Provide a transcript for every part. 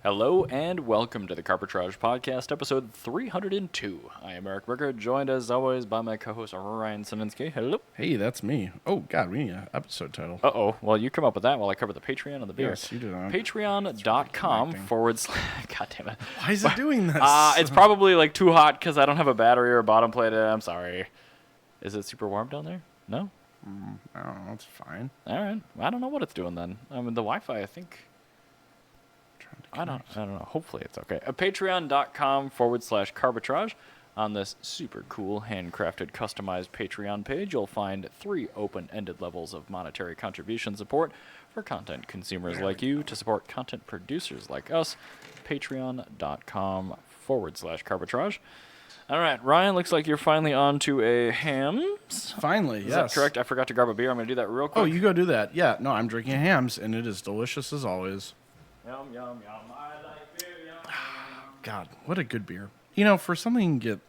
Hello and welcome to the Carbitrage Podcast, episode 302. I am Eric Berger, joined as always by my co-host Ryan Sininsky. Hello. Hey, that's me. Oh, God, we need an episode title. Uh-oh. Well, you come up with that while I cover the Patreon and the beer. Yes, you did. Patreon.com / God damn it. Why is it doing this? It's probably like too hot because I don't have a battery or a bottom plate. I'm sorry. Is it super warm down there? No? I don't know. It's fine. All right. I don't know what it's doing then. I mean, the Wi-Fi, I think... I don't know. Hopefully it's okay. Patreon.com / Carbitrage. On this super cool, handcrafted, customized Patreon page, you'll find 3 open-ended levels of monetary contribution support for content consumers like you to support content producers like us. Patreon.com / Carbitrage. All right, Ryan, looks like you're finally on to a hams. Finally, Is yes. that correct? I forgot to grab a beer. I'm going to do that real quick. Oh, you go do that. Yeah, no, I'm drinking hams, and it is delicious as always. Yum, yum, yum. I like beer, yum. God, what a good beer. You know, for something you can get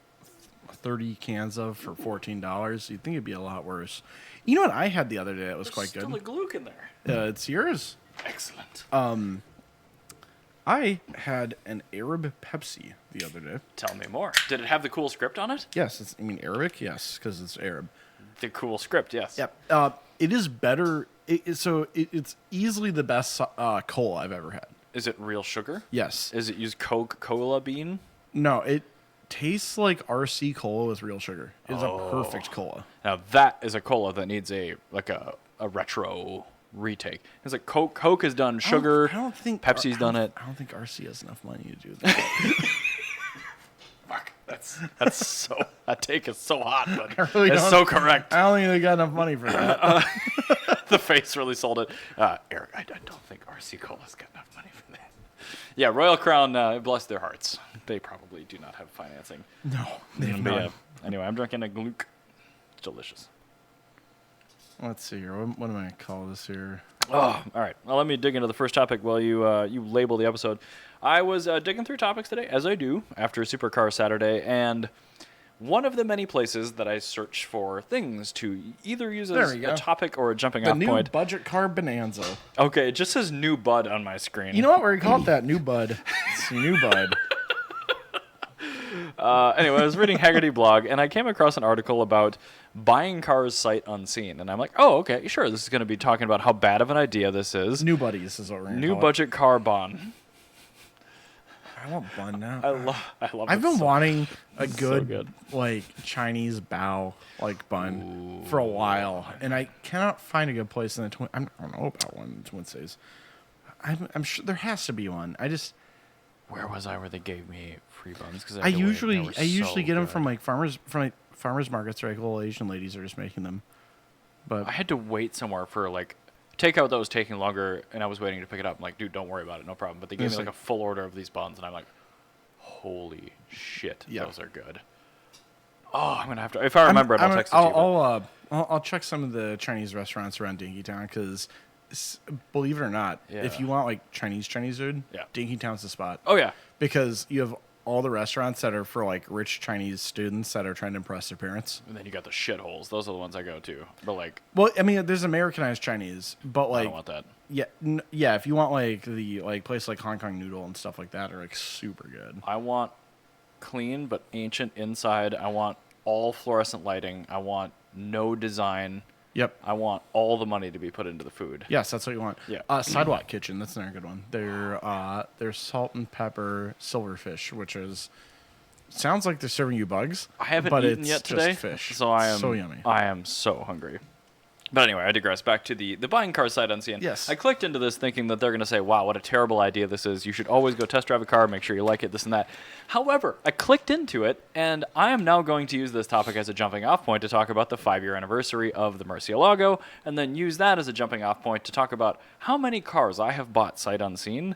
30 cans of for $14, you'd think it'd be a lot worse. You know what I had the other day that was quite good? There's still a gluck in there. It's yours. Excellent. I had an Arab Pepsi the other day. Tell me more. Did it have the cool script on it? Yes, Arabic? Yes, because it's Arab. The cool script, yes. Yep. It is better. It's easily the best cola I've ever had. Is it real sugar? Yes. Is it use Coca-Cola bean? No, it tastes like RC cola with real sugar. It's a perfect cola. Now that is a cola that needs a retro retake. It's like Coke has done sugar. I don't think Pepsi's done it. I don't think RC has enough money to do that. Fuck. That's so. That take is so hot, but I really it's don't- so correct. I don't think they got enough money for that. The face really sold it. Eric, I don't think RC Cola's got enough money for that. Yeah, Royal Crown, bless their hearts. They probably do not have financing. No, they have But not. yeah, anyway, I'm drinking a gluck. It's delicious. Let's see here. What am I going to call this here? Oh, all right. Well, let me dig into the first topic while you label the episode. I was digging through topics today, as I do, after Supercar Saturday, and one of the many places that I search for things to either use as a topic or a jumping The off new point. budget car Bonanza. Okay, it just says new bud on my screen. You know what? We're going to call it that. New bud. It's new bud. Anyway, I was reading Haggerty blog, and I came across an article about buying cars sight unseen. And I'm like, oh, okay, sure. This is going to be talking about how bad of an idea this is. New buddies is what we're going to New call budget car bun. I want bun now. I love I've it been so wanting a so good, good. like Chinese bao like bun for a while, and I cannot find a good place in the Twin. I don't know about one in the Twin Cities. I'm sure there has to be one. Where was I where they gave me free buns? Because I usually get them from like farmers markets, or like little Asian ladies are just making them. But I had to wait somewhere for like takeout that was taking longer, and I was waiting to pick it up. I'm like, dude, don't worry about it, no problem. But they gave me like a full order of these buns, and I'm like, holy shit, those are good. Oh, I'm gonna have to. If I remember it, I'll text it to you. I'll check some of the Chinese restaurants around Dinkytown because, believe it or not, if you want like Chinese food, Dinkytown's the spot. Oh yeah, because you have all the restaurants that are for like rich Chinese students that are trying to impress their parents. And then you got the shitholes. Those are the ones I go to. But like, well, I mean, there's Americanized Chinese, but like, I don't want that. Yeah, if you want like the place like Hong Kong Noodle and stuff like that are like super good. I want clean but ancient inside. I want all fluorescent lighting. I want no design. Yep. I want all the money to be put into the food. Yes, that's what you want. Yeah. Sidewalk Kitchen, that's another good one. They're salt and pepper silverfish, which sounds like they're serving you bugs. I haven't eaten yet today, just fish. So I am so yummy. I am so hungry. But anyway, I digress. Back to the buying car sight unseen. Yes. I clicked into this thinking that they're going to say, wow, what a terrible idea this is. You should always go test drive a car, make sure you like it, this and that. However, I clicked into it, and I am now going to use this topic as a jumping off point to talk about the 5-year anniversary of the Murcielago, and then use that as a jumping off point to talk about how many cars I have bought sight unseen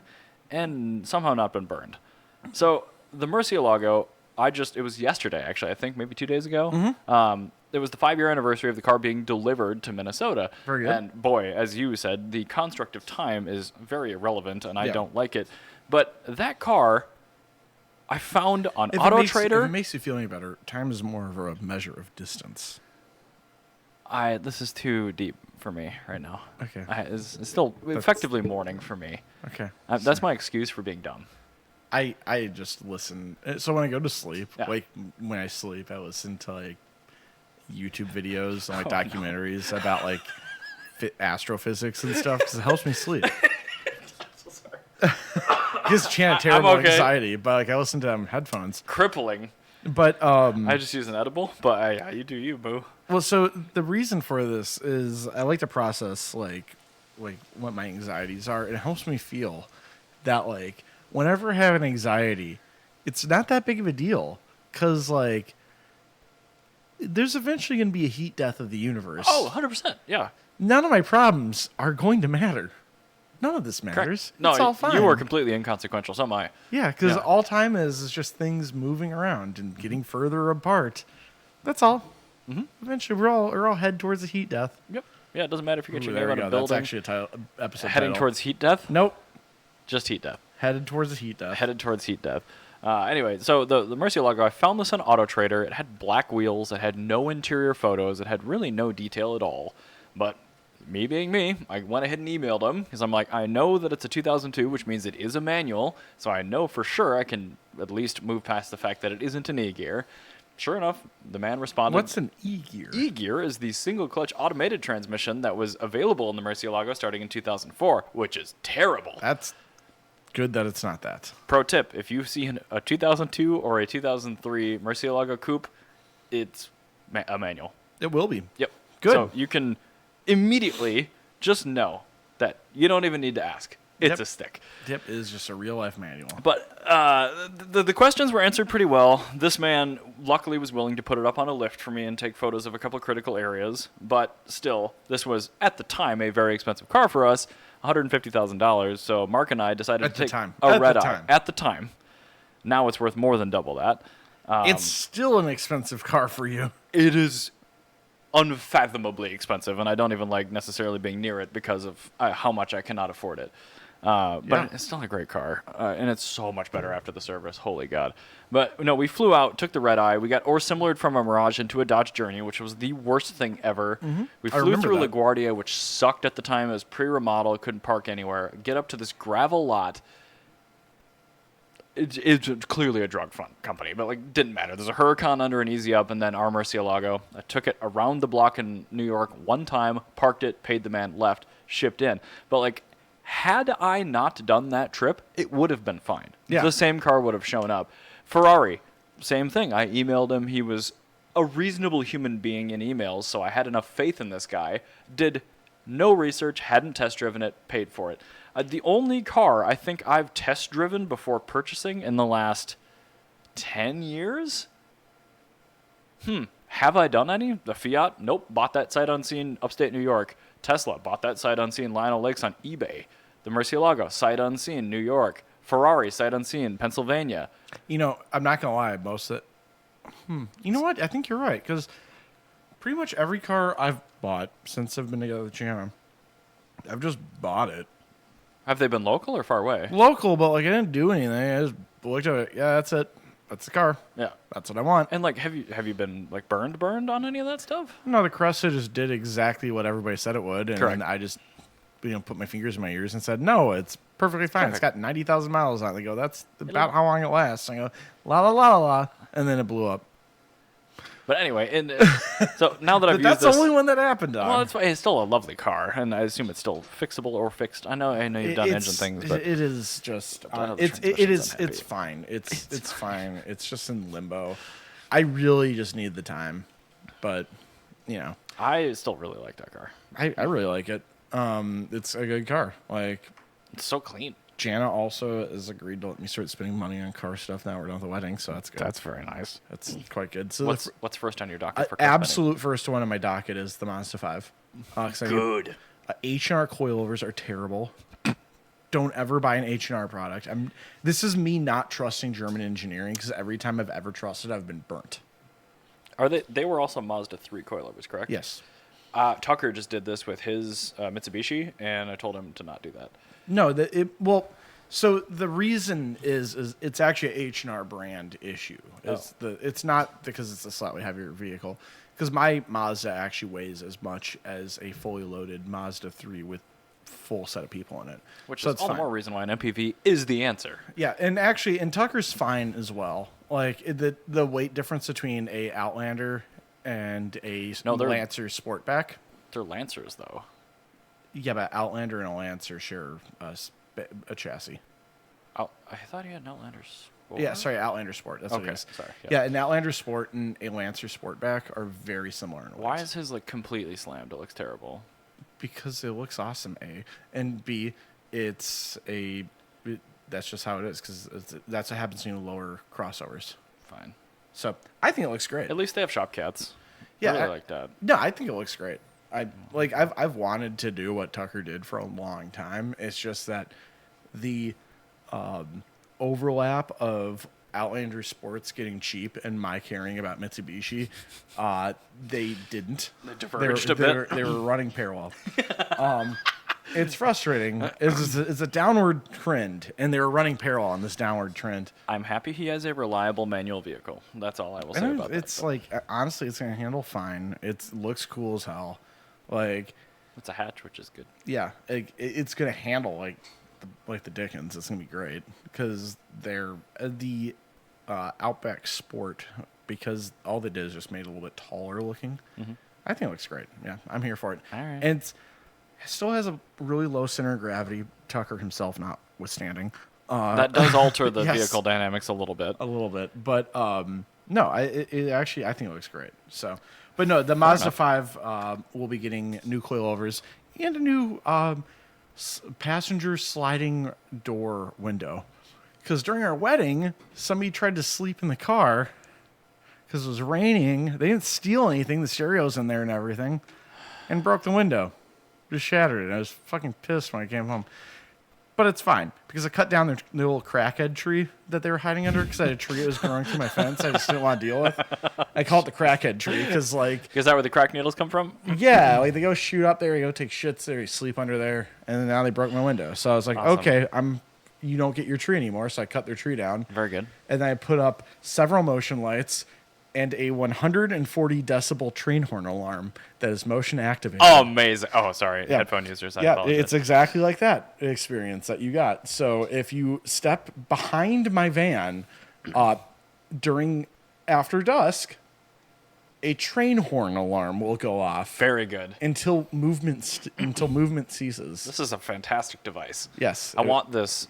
and somehow not been burned. So the Murcielago, it was yesterday, actually, I think, maybe 2 days ago. Mm-hmm. It was the 5-year anniversary of the car being delivered to Minnesota. Very good. And boy, as you said, the construct of time is very irrelevant, and I don't like it. But that car, I found on AutoTrader. If it makes you feel any better, time is more of a measure of distance. This is too deep for me right now. Okay. It's still effectively morning for me. Okay. That's my excuse for being dumb. I just listen. So when I go to sleep, Yeah. like when I sleep, I listen to like YouTube videos and like Oh, documentaries about like astrophysics and stuff because it helps me sleep. So sorry. Gives Chan terrible okay. anxiety, but like I listen to headphones. Crippling. But I just use an edible, but yeah, you do you, boo. well, so the reason for this is I like to process like what my anxieties are. It helps me feel that like whenever I have an anxiety, it's not that big of a deal because like there's eventually going to be a heat death of the universe. Oh, 100%. Yeah. None of my problems are going to matter. None of this matters. No, it's all fine. you are completely inconsequential. So am I. Yeah, because Yeah. all time is just things moving around and getting further apart. That's all. Mm-hmm. Eventually, we're all head towards the heat death. Yep. Yeah, it doesn't matter if you get Ooh, your there name we on a go. building. That's actually a title, episode Heading title. towards heat death? Nope. Just heat death. Headed towards the heat death. Headed towards heat death. Anyway, so the Murcielago, I found this on Auto Trader. It had black wheels. It had no interior photos. It had really no detail at all. But me being me, I went ahead and emailed him because I'm like, I know that it's a 2002, which means it is a manual. So I know for sure I can at least move past the fact that it isn't an E-gear. Sure enough, the man responded. What's an E-gear? E-gear is the single-clutch automated transmission that was available in the Murcielago starting in 2004, which is terrible. That's good that it's not that. Pro tip, if you see a 2002 or a 2003 Murcielago coupe, it's a manual. It will be. Yep. Good. So you can immediately just know that you don't even need to ask. It's Yep. a stick. Yep, it is just a real-life manual. But the questions were answered pretty well. This man luckily was willing to put it up on a lift for me and take photos of a couple of critical areas. But still, this was, at the time, a very expensive car for us, $150,000. So Mark and I decided to take a red-eye. At the time. Now it's worth more than double that. It's still an expensive car for you. It is unfathomably expensive, and I don't even like necessarily being near it because of how much I cannot afford it. But it's still a great car, and it's so much better after the service. Holy God. But no, we flew out, took the red eye. We got similared from a Mirage into a Dodge Journey, which was the worst thing ever. Mm-hmm. We flew through LaGuardia, which sucked at the time. It was pre-remodel, couldn't park anywhere. Get up to this gravel lot. It's clearly a drug fund company, but like didn't matter. There's a Huracan under an Easy Up, and then our Murcielago. I took it around the block in New York one time, parked it, paid the man, left, shipped in. But like, had I not done that trip, it would have been fine. Yeah. The same car would have shown up. Ferrari, same thing. I emailed him. He was a reasonable human being in emails, so I had enough faith in this guy. Did no research, hadn't test driven it, paid for it. The only car I think I've test driven before purchasing in the last 10 years? Have I done any? The Fiat? Nope. Bought that sight unseen upstate New York. Tesla. Bought that sight unseen Lionel Lakes on eBay. The Murcielago. Sight unseen New York. Ferrari. Sight unseen Pennsylvania. You know, I'm not going to lie. Most of it. You know what? I think you're right. Because pretty much every car I've bought since I've been together with Jana, I've just bought it. Have they been local or far away? Local, but like I didn't do anything. I just looked at it. Yeah, that's it. That's the car. Yeah. That's what I want. And like, have you been like burned on any of that stuff? No, the Cresta just did exactly what everybody said it would, and Correct. then I just put my fingers in my ears and said, "No, it's perfectly fine. It's got 90,000 miles on it." They go, "That's about how long it lasts." I go, "La la la la la," and then it blew up. But anyway, and so now that I've used That's this, the only one that happened on. well, it's still a lovely car, and I assume it's still fixable or fixed. I know you've done engine things, but it is just I know the it's transmission's fine. It's fine. It's just in limbo. I really just need the time, but you know, I still really like that car. I really like it. It's a good car. Like It's so clean. Jana also has agreed to let me start spending money on car stuff now we're done with the wedding, so that's good. That's very nice. That's quite good. So What's first on your docket for car absolute first one on my docket is the Mazda 5. Good. H&R coilovers are terrible. Don't ever buy an H&R product. This is me not trusting German engineering because every time I've ever trusted, I've been burnt. Are they were also Mazda 3 coilovers, correct? Yes. Tucker just did this with his Mitsubishi, and I told him to not do that. No, so the reason is it's actually an H&R brand issue. It's not because it's a slightly heavier vehicle. because my Mazda actually weighs as much as a fully loaded Mazda 3 with full set of people in it. Which so is all the more reason why an MPV is the answer. Yeah, and actually, and Tucker's fine as well. Like the weight difference between a Outlander and a Lancer Sportback. They're Lancers, though. Yeah, but Outlander and a Lancer share a chassis. Oh, I thought he had an Outlander Sport. Yeah, sorry, Outlander Sport. That's what it is. Sorry. Yeah, an Outlander Sport and a Lancer Sportback are very similar in weight. Why is his like completely slammed? It looks terrible. Because it looks awesome, A. And B, that's just how it is, because that's what happens when you lower crossovers. Fine. So I think it looks great. At least they have shop cats. Yeah, I really like that. No, I think it looks great. I've wanted to do what Tucker did for a long time. It's just that the overlap of Outlander Sports getting cheap and my caring about Mitsubishi, they didn't. They diverged a bit. They were running parallel. It's frustrating. It's a downward trend, and they were running parallel on this downward trend. I'm happy he has a reliable manual vehicle. That's all I will say about that. It's like, honestly, it's going to handle fine. It looks cool as hell. Like, it's a hatch, which is good. Yeah, it's going to handle like the Dickens. It's going to be great because they're the Outback Sport, because all they did is just made it a little bit taller looking. Mm-hmm. I think it looks great. Yeah, I'm here for it. All right. And it still has a really low center of gravity, Tucker himself notwithstanding. That does alter the yes, vehicle dynamics a little bit. But no, it actually, I think it looks great. So, but no, the Mazda 5 will be getting new coilovers and a new passenger sliding door window. Because during our wedding, somebody tried to sleep in the car because it was raining. They didn't steal anything. The stereo's in there and everything. And broke the window. Just shattered it. I was fucking pissed when I came home. But it's fine, because I cut down their little crackhead tree that they were hiding under, because I had a tree that was growing through my fence I just didn't want to deal with. I call it the crackhead tree, because, like... Is that where the crack needles come from? Yeah, like, they go shoot up there, you go take shits there, you sleep under there, and then now they broke my window. So I was like, awesome. Okay, you don't get your tree anymore, so I cut their tree down. Very good. And then I put up several motion lights and a 140 decibel train horn alarm that is motion activated. Oh, amazing. Oh, sorry. Yeah. Headphone users. I Yeah, apologize. it's exactly like that experience that you got. So if you step behind my van after dusk, a train horn alarm will go off. Very good. Until movement ceases. This is a fantastic device. Yes. I want this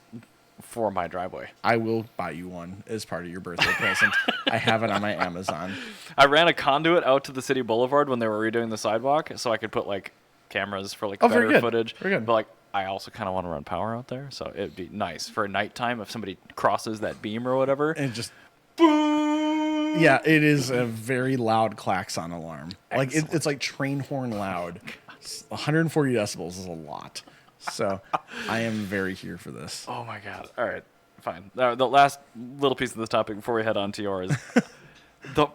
for my driveway. I will buy you one as part of your birthday present. I have it on my Amazon. I ran a conduit out to the city boulevard when they were redoing the sidewalk, so I could put like cameras for like better footage. Very good. But like, I also kind of want to run power out there, so it'd be nice for nighttime if somebody crosses that beam or whatever. And just boom. Yeah, it is a very loud klaxon alarm. Like it's like train horn loud. 140 decibels is a lot. So I am very here for this. Oh my god! All right, fine. The last little piece of this topic before we head on to yours, the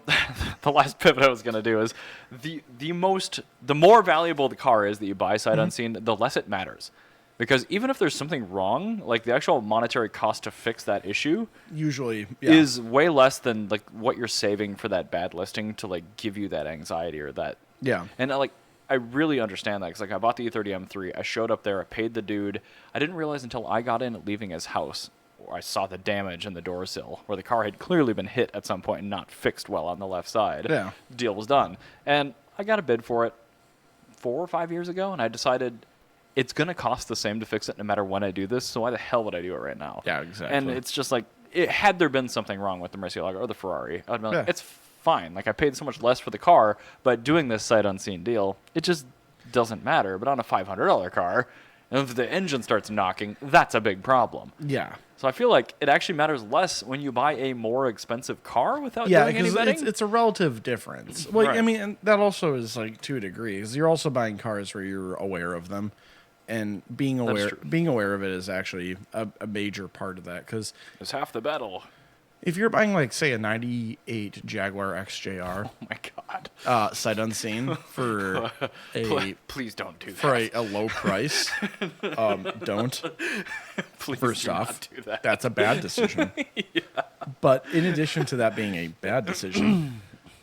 last pivot I was gonna do is the more valuable the car is that you buy sight unseen, the less it matters, because even if there's something wrong, like the actual monetary cost to fix that issue usually is way less than like what you're saving for that bad listing to like give you that anxiety or that. Yeah. And like, I really understand that, because like I bought the E30 M3, I showed up there, I paid the dude. I didn't realize until I got in leaving his house, or I saw the damage in the door sill, where the car had clearly been hit at some point and not fixed well on the left side. Yeah. The deal was done. And I got a bid for it 4 or 5 years ago, and I decided it's going to cost the same to fix it no matter when I do this, so why the hell would I do it right now? Yeah, exactly. And it's just like, had there been something wrong with the Murcielago or the Ferrari, I'd be like, it's fine. Like, I paid so much less for the car, but doing this sight unseen deal, it just doesn't matter. But on a $500 car, if the engine starts knocking, that's a big problem. Yeah. So I feel like it actually matters less when you buy a more expensive car without doing any vetting. Yeah, it's a relative difference. Well, Right. I mean, and that also is like to a degree, because you're also buying cars where you're aware of them, and being aware of it is actually a major part of that. Because it's half the battle. if you're buying, like, say, a 98 Jaguar XJR, Oh my god! sight unseen for Please don't do that. for a low price, don't. Please First do off, not do that. that's a bad decision. But in addition to that being a bad decision,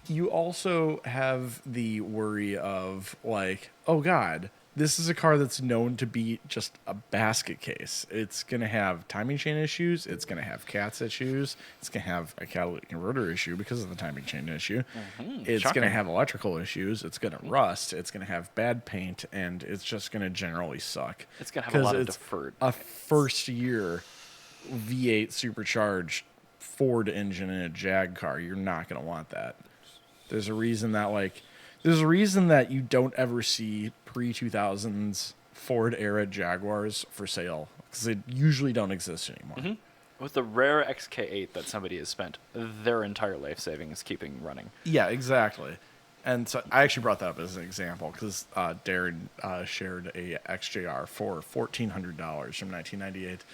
you also have the worry of like, oh God, this is a car that's known to be just a basket case. It's going to have timing chain issues. It's going to have CATS issues. It's going to have a catalytic converter issue because of the timing chain issue. It's going to have electrical issues. It's going to rust. It's going to have bad paint, and it's just going to generally suck. It's going to have a lot of deferred. A first year V8 supercharged Ford engine in a Jag car. You're not going to want that. There's a reason that you don't ever see pre-2000s Ford era Jaguars for sale because they usually don't exist anymore. With the rare XK8 that somebody has spent their entire life savings keeping running. Yeah, exactly. And so I actually brought that up as an example because Darren shared a XJR for $1,400 from 1998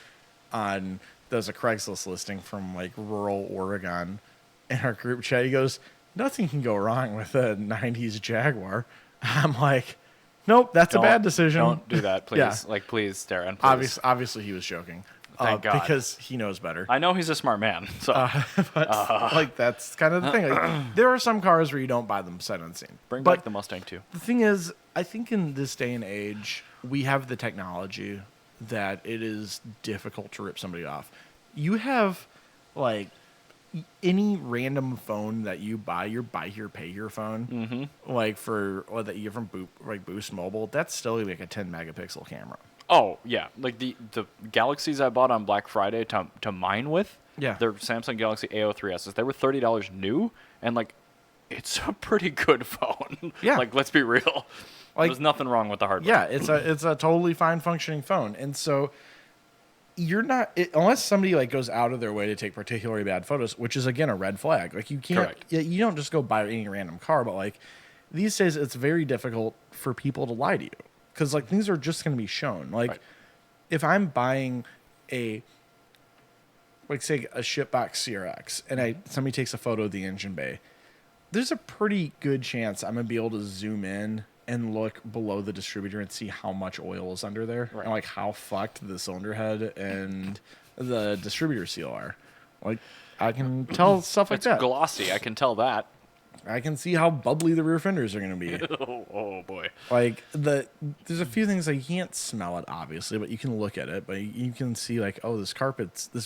on there's a Craigslist listing from like rural Oregon. In our group chat, he goes, "Nothing can go wrong with a 90s Jaguar." I'm like, nope, that's a bad decision. Don't do that, please. Yeah. Like, please, Darren, please. Obviously, he was joking. Thank God. Because he knows better. I know he's a smart man. So But like that's kind of the thing. Like, there are some cars where you don't buy them sight unseen. Bring back the Mustang too. The thing is, I think in this day and age, we have the technology that it is difficult to rip somebody off. You have like any random phone that you buy, your buy here, pay here phone, like that you get from Boost Mobile, that's still like a 10 megapixel camera. Oh yeah, like the Galaxies I bought on Black Friday to mine with. Yeah, they're Samsung Galaxy A03s. They were $30 new, and like, it's a pretty good phone. Yeah, like let's be real. Like, there's nothing wrong with the hardware. Yeah, it's a totally fine functioning phone, and so you're not unless somebody like goes out of their way to take particularly bad photos, which is again a red flag. Like you can't, you don't just go buy any random car, but like these days it's very difficult for people to lie to you because like things are just going to be shown. Like if I'm buying a say a shipbox CRX and somebody takes a photo of the engine bay, there's a pretty good chance I'm gonna be able to zoom in and look below the distributor and see how much oil is under there and like how fucked the cylinder head and the distributor seal are. Like I can tell stuff like that. It's glossy. I can tell that. I can see how bubbly the rear fenders are going to be. oh boy. Like there's a few things that you can't smell it obviously, but you can look at it. But you can see like, oh, this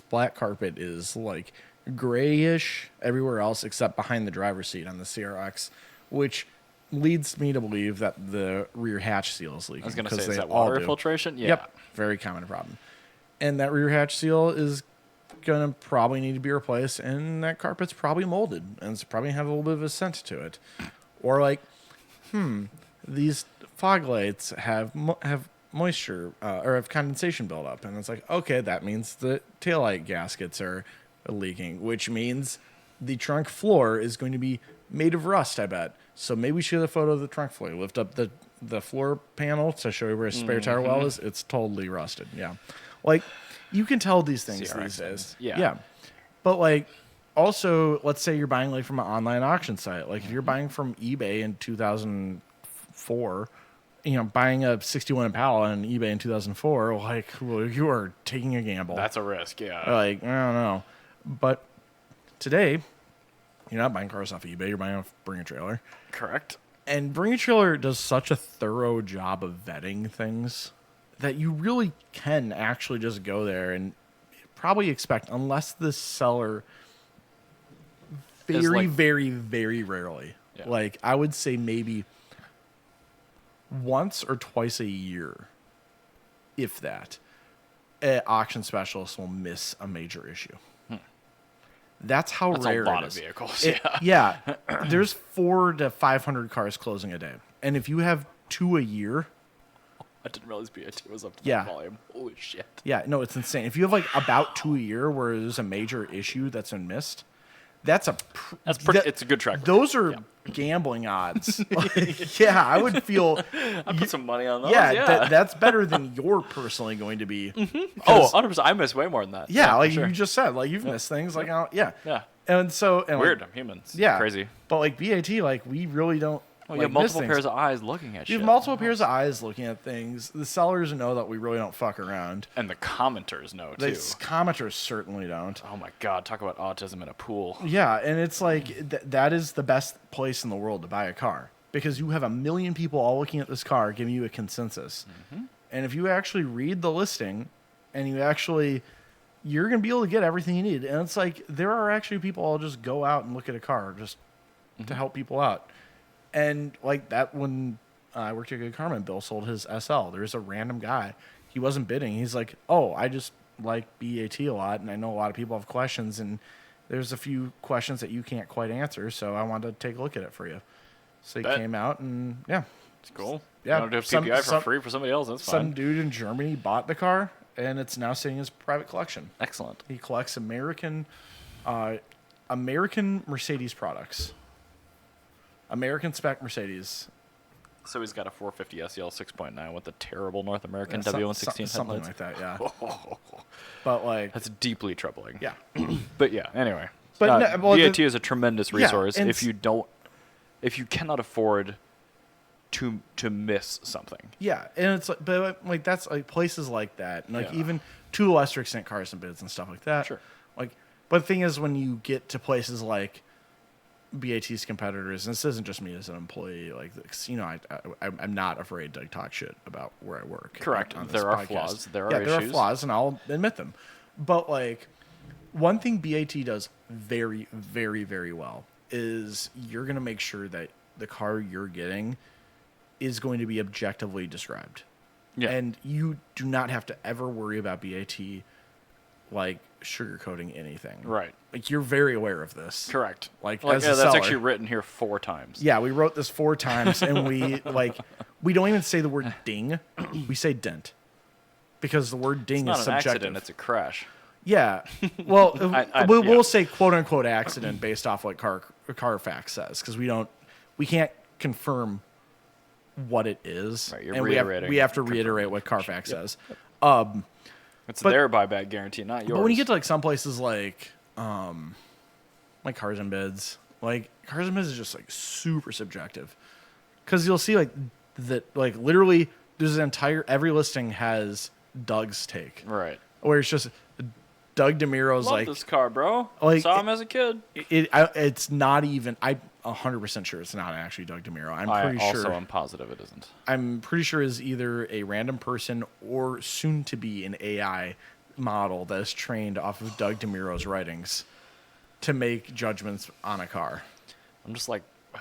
black carpet is like grayish everywhere else except behind the driver's seat on the CRX, which leads me to believe that the rear hatch seal is leaking. I was going to say, is that water filtration? Yeah. Yep. Very common problem. And that rear hatch seal is going to probably need to be replaced, and that carpet's probably molded, and it's probably have a little bit of a scent to it. Or like, these fog lights have moisture or have condensation buildup, and it's like, okay, that means the taillight gaskets are leaking, which means the trunk floor is going to be made of rust, I bet. So maybe we should get a photo of the trunk floor. Lift up the floor panel to show you where a spare tire well is. It's totally rusted. Yeah. Like, you can tell these things CRX these days. Yeah. But, like, also, let's say you're buying, like, from an online auction site. Like, if you're buying from eBay in 2004, buying a 61 Impala on eBay in 2004, like, well, you are taking a gamble. That's a risk, yeah. Like, I don't know. But today, you're not buying cars off of eBay. You're buying off Bring a Trailer. Correct. And Bring a Trailer does such a thorough job of vetting things that you really can actually just go there and probably expect, unless the seller very, very, very rarely, like I would say maybe once or twice a year, if that, an auction specialist will miss a major issue. That's how rare a lot it of is. vehicles. Yeah. There's 400 to 500 cars closing a day. And if you have 2 a year. I didn't realize BIT was up to that volume. Holy shit. Yeah, no, it's insane. If you have like about 2 a year where there's a major issue that's been missed, it's a good track record. Those are gambling odds. I would feel. I'd put some money on those. Yeah, that's better than you're personally going to be. Oh, 100%. I miss way more than that. Yeah, like you just said, like you've missed things. Like, Yeah. And so. And weird. like, I'm humans. Yeah. Crazy. But like BAT, like we really don't Well, you have multiple pairs of eyes looking at You shit. have multiple pairs of eyes looking at things. The sellers know that we really don't fuck around. And the commenters know, too. The commenters certainly don't. Oh, my God. Talk about autism in a pool. Yeah, and it's like that is the best place in the world to buy a car because you have a million people all looking at this car giving you a consensus. Mm-hmm. And if you actually read the listing and you're going to be able to get everything you need. And it's like there are actually people who'll just go out and look at a car just to help people out. And like that when I worked at Good Karma and Bill sold his SL, there's a random guy. He wasn't bidding. He's like, oh, I just like BAT a lot, and I know a lot of people have questions, and there's a few questions that you can't quite answer, so I wanted to take a look at it for you. So he came out, and yeah. It's cool. Yeah. You want to do PPI for free for somebody else, that's fine. Some dude in Germany bought the car, and it's now sitting in his private collection. Excellent. He collects American Mercedes products. American spec Mercedes. So he's got a 450 SEL 6.9 with the terrible North American Yeah, W116 something headlights. like that, yeah. But like That's deeply troubling. yeah. But yeah, anyway. But BAT is a tremendous resource and if you cannot afford to miss something. Yeah, and it's like, but like that's like places like that, and like Yeah. even to a lesser extent, cars and bids and stuff like that. Sure. Like, but the thing is, when you get to places like BAT's competitors, and this isn't just me as an employee, like I'm not afraid to talk shit about where I work. Correct. on this There are podcast. flaws. There are There are issues. flaws, and I'll admit them. But like, one thing BAT does very, very, very well is you're gonna make sure that the car you're getting is going to be objectively described. Yeah. And you do not have to ever worry about BAT like sugarcoating anything. Right. Like you're very aware of this. Correct. Like yeah, as a that's seller, actually written here 4 times. yeah, we wrote this 4 times and we don't even say the word ding. We say dent. Because the word ding It's is not an subjective. accident, it's a crash. Yeah. Well, we'll yeah. say quote unquote accident based off what Carfax says because we can't confirm what it is. Right, you're and reiterating we have to reiterate what Carfax says. It's But- their buyback guarantee, not yours. But when you get to like some places like Cars and Bids, like Cars and Bids is just like super subjective because you'll see like that like literally there's every listing has Doug's take right. where it's just Doug DeMiro's Love like this car, bro. like, Saw him as a kid. it's not even. I'm 100% sure it's not actually Doug DeMiro. I'm pretty I also sure. am positive it isn't. I'm pretty sure is either a random person or soon to be an AI model that is trained off of Doug DeMiro's writings to make judgments on a car. I'm just like, oh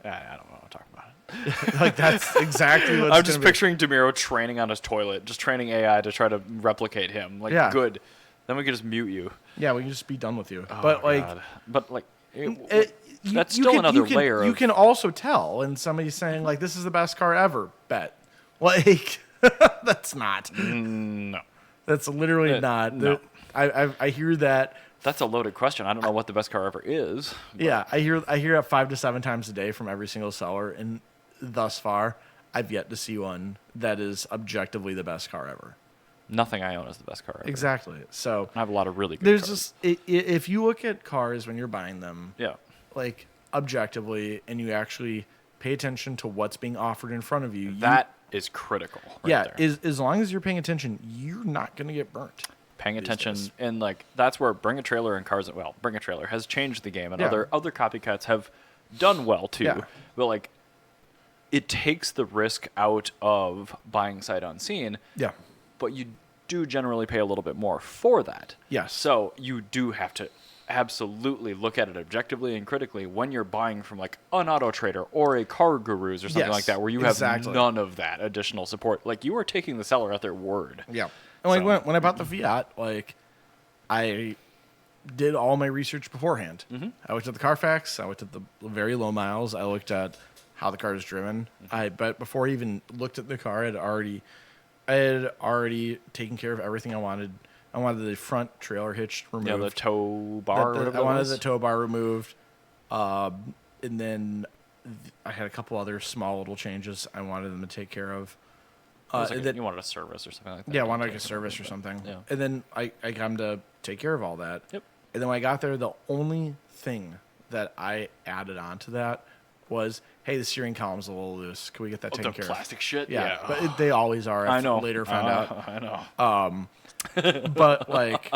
god, I don't know what to talk about it. Like that's exactly what I'm just picturing DeMiro training on his toilet, just training AI to try to replicate him. Like, Yeah. good. Then we could just mute you. Yeah, we can just be done with you. Oh, but like, God. But like, you that's still can- another you can, layer. You of, can also tell, and somebody's saying like, "This is the best car ever." Bet, like, that's not. no, That's literally not. no. I hear that. that's a loaded question. I don't know what the best car ever is. But Yeah, I hear that 5 to 7 times a day from every single seller, and thus far, I've yet to see one that is objectively the best car ever. nothing I own is the best car ever. Exactly. So I have a lot of really good there's cars. just if you look at cars when you're buying them, Yeah. like objectively, and you actually pay attention to what's being offered in front of you, That is critical. Right yeah, there. as long as you're paying attention, you're not going to get burnt. Paying these attention days. and like that's where Bring a Trailer and Cars Bring a Trailer has changed the game, and Yeah. other copycats have done well too. Yeah. But like, it takes the risk out of buying sight unseen. Yeah. But you do generally pay a little bit more for that. Yes. So you do have to absolutely look at it objectively and critically when you're buying from like an Auto Trader or a Car Gurus or something Yes, like that, where you exactly. have none of that additional support. Like, you are taking the seller at their word. Yeah. And like So- when I bought the Fiat, like I did all my research beforehand. Mm-hmm. I looked at the Carfax. I looked at the very low miles. I looked at how the car is driven. But before I even looked at the car, I had already taken care of everything I wanted. I wanted the front trailer hitch removed. Yeah, the tow bar. or whatever I that wanted was. the tow bar removed. And then I had a couple other small little changes I wanted them to take care of. It was like and then- you wanted a service or something like that. yeah, I wanted like a service or something. Yeah. And then I got him to take care of all that. Yep. And then when I got there, the only thing that I added on to that was, hey, the steering column's a little loose. Can we get that taken care of? Plastic shit. Yeah, but they always are. I know. Later found out. I know. But like,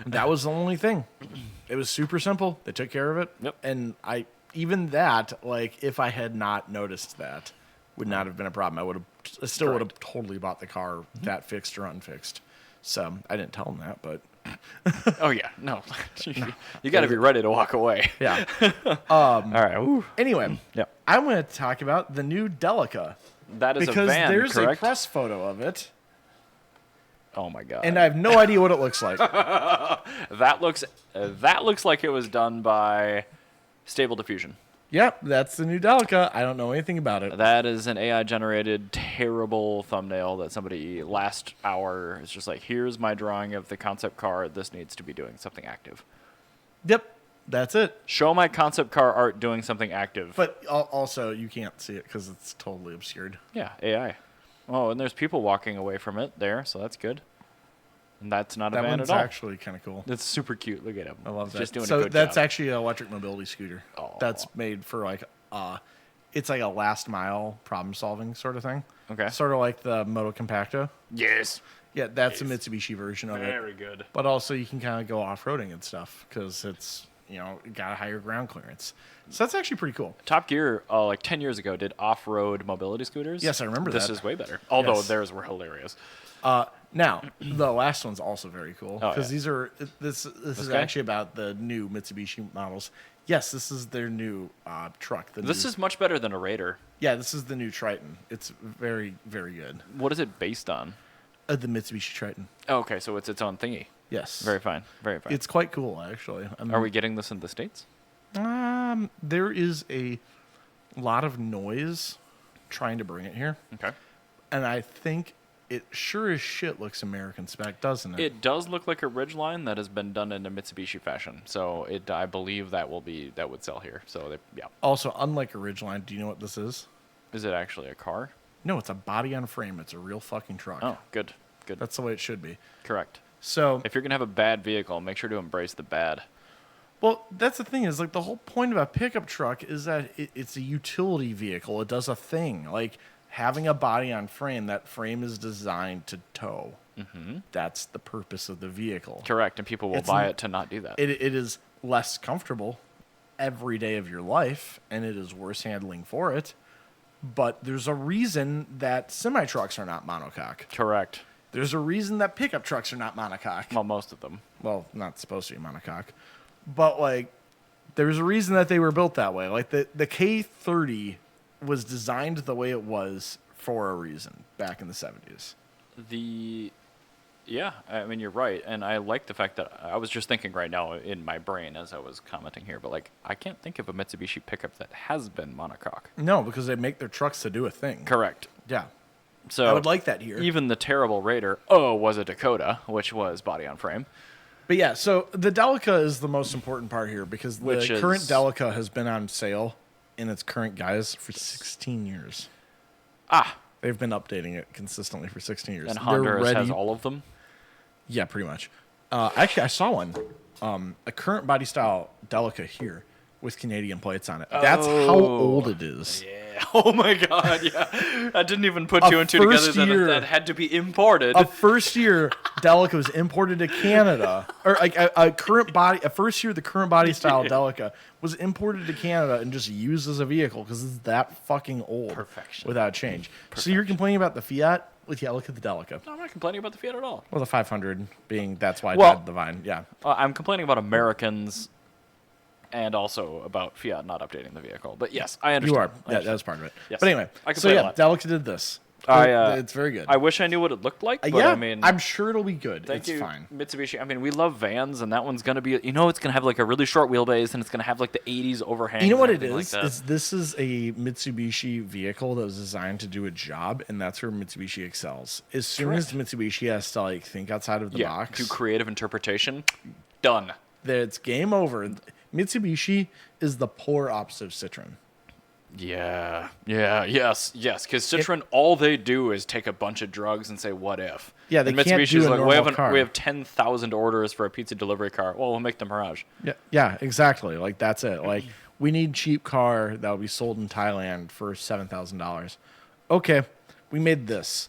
that was the only thing. It was super simple. They took care of it. Yep. And even that, like, if I had not noticed that, would not have been a problem. I still would have totally bought the car that fixed or unfixed. So I didn't tell them that, but Oh yeah, no. You got to be ready to walk away. yeah. All right. Ooh. Anyway, Yep. I'm going to talk about the new Delica That is because a van, there's correct? a press photo of it, Oh my god. and I have no idea what it looks like. that looks like it was done by Stable Diffusion. Yep, that's the new Delica. I don't know anything about it. That is an AI-generated terrible thumbnail that somebody last hour is just like, here's my drawing of the concept car. This needs to be doing something active. Yep, that's it. Show my concept car art doing something active. But also, you can't see it because it's totally obscured. Yeah, AI. Oh, and there's people walking away from it there, so that's good. And that's not a That van one's at all. actually kind of cool. It's super cute. Look at him. I love He's that. Just doing So a good that's job. actually an electric mobility scooter. Oh. That's made for like it's like a last mile problem solving sort of thing. Okay. Sort of like the Moto Compacto. Yes. Yeah, that's a Mitsubishi version of it. Very good. But also you can kind of go off roading and stuff because it's got a higher ground clearance. So that's actually pretty cool. Top Gear, like 10 years ago, did off-road mobility scooters. Yes, I remember This that. is way better. Although Yes. theirs were hilarious. Now the last one's also very cool Oh, because yeah. this is guy? actually about the new Mitsubishi models. Yes, this is their new truck. This is much better than a Raider. this is the new Triton. It's very, very good. What is it based on? The Mitsubishi Triton. Oh, okay, so it's its own thingy. Yes. Very fine. Very fine. It's quite cool, actually. Are we getting this in the States? There is a lot of noise trying to bring it here, Okay. and I think it sure as shit looks American spec, doesn't it? It does look like a Ridgeline that has been done in a Mitsubishi fashion. So I believe that would sell here. So yeah. Also, unlike a Ridgeline, do you know what this is? Is it actually a car? No, it's a body on frame. It's a real fucking truck. Oh, good. Good. That's the way it should be. Correct. So, If you're gonna have a bad vehicle, make sure to embrace the bad. well, that's the thing is like the whole point of a pickup truck is that it's a utility vehicle. It does a thing. Like having a body on frame, that frame is designed to tow. Mm-hmm. That's the purpose of the vehicle. Correct, and people will It's buy n- it to not do that. It is less comfortable every day of your life, and it is worse handling for it. But there's a reason that semi trucks are not monocoque. Correct. There's a reason that pickup trucks are not monocoque. Well, most of them. Well, not supposed to be monocoque, but like there's a reason that they were built that way. Like the K30 was designed the way it was for a reason back in the 70s. Yeah, I mean, you're right. And I like the fact that I was just thinking right now in my brain as I was commenting here, but like, I can't think of a Mitsubishi pickup that has been monocoque. No, because they make their trucks to do a thing. Correct. Yeah. So I would like that here. Even the terrible Raider, was a Dakota, which was body on frame. But yeah, so the Delica is the most important part here because the Which current is- Delica has been on sale in its current guise for 16 years. Ah, They've been updating it consistently for 16 years. and They're Honduras has ready- all of them. Yeah, pretty much. Actually, I saw one. A current body style Delica here with Canadian plates on it. That's how old it is. Yeah. Oh my God. Yeah. I didn't even put A two and two together first that year- that had to be imported. A first year Delica was imported to Canada, or like a first year the current body style Delica was imported to Canada and just used as a vehicle because it's that fucking old. Perfection. Without change. So you're complaining about the Fiat? With look at the Delica. No, I'm not complaining about the Fiat at all. Well, the 500 being that's why I Well- died the Vine. Yeah. I'm complaining about Americans and also about Fiat not updating the vehicle. But yes, I understand. You are. I Yeah, understand. that was part of it. Yes. But anyway, I can so play a yeah, lot. Delica did this. It's very good. I wish I knew what it looked like, but yeah, I mean, I'm sure it'll be good. thank It's you, fine. Mitsubishi. I mean, we love vans, and that one's gonna be, it's gonna have like a really short wheelbase, and it's gonna have like the '80s overhang. You know what it and is? everything like that. This is a Mitsubishi vehicle that was designed to do a job, and that's where Mitsubishi excels. As soon as Mitsubishi has to like think outside of the box, do creative interpretation. Done. it's game over. Mitsubishi is the polar opposite of Citroen. Yes. Because Citroen, all they do is take a bunch of drugs and say, "What if?" Yeah, they and can't Mitsubishi's do a like, normal car. we have 10,000 orders for a pizza delivery car. Well, we'll make the Mirage. Yeah, exactly. Like that's it. Like we need cheap car that will be sold in Thailand for $7,000. Okay, we made this.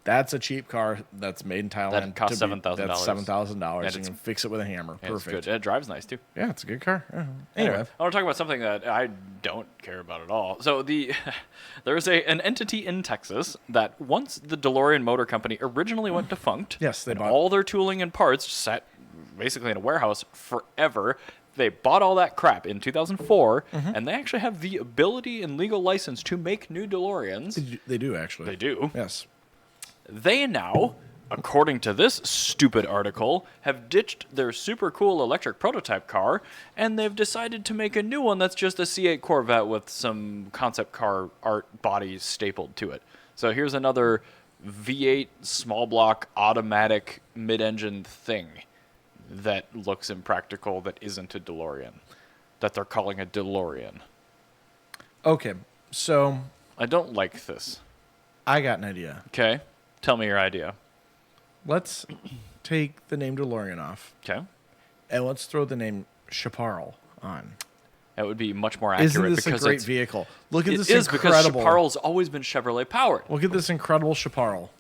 That's a cheap car that's made in Thailand. That costs $7,000. That's $7,000. And You can fix it with a hammer. It's Perfect. good. It drives nice too. Yeah, it's a good car. Yeah. Anyway, Anyway, I want to talk about something that I don't care about at all. So there is an entity in Texas that once the DeLorean Motor Company originally went defunct. Yes, they and bought all their tooling and parts sat basically in a warehouse forever. They bought all that crap in 2004, and they actually have the ability and legal license to make new DeLoreans. They do actually. They do. Yes. They now, according to this stupid article, have ditched their super cool electric prototype car, and they've decided to make a new one that's just a C8 Corvette with some concept car art bodies stapled to it. So here's another V8 small block automatic mid-engine thing that looks impractical that isn't a DeLorean, that they're calling a DeLorean. Okay, so I don't like this. I got an idea. Okay? Tell me your idea. Let's take the name DeLorean off, Okay? and let's throw the name Chapparal on. That would be much more accurate. Isn't this a because great it's, vehicle? Look at It this is because incredible. Chapparal's always been Chevrolet powered. Look at this incredible Chapparal.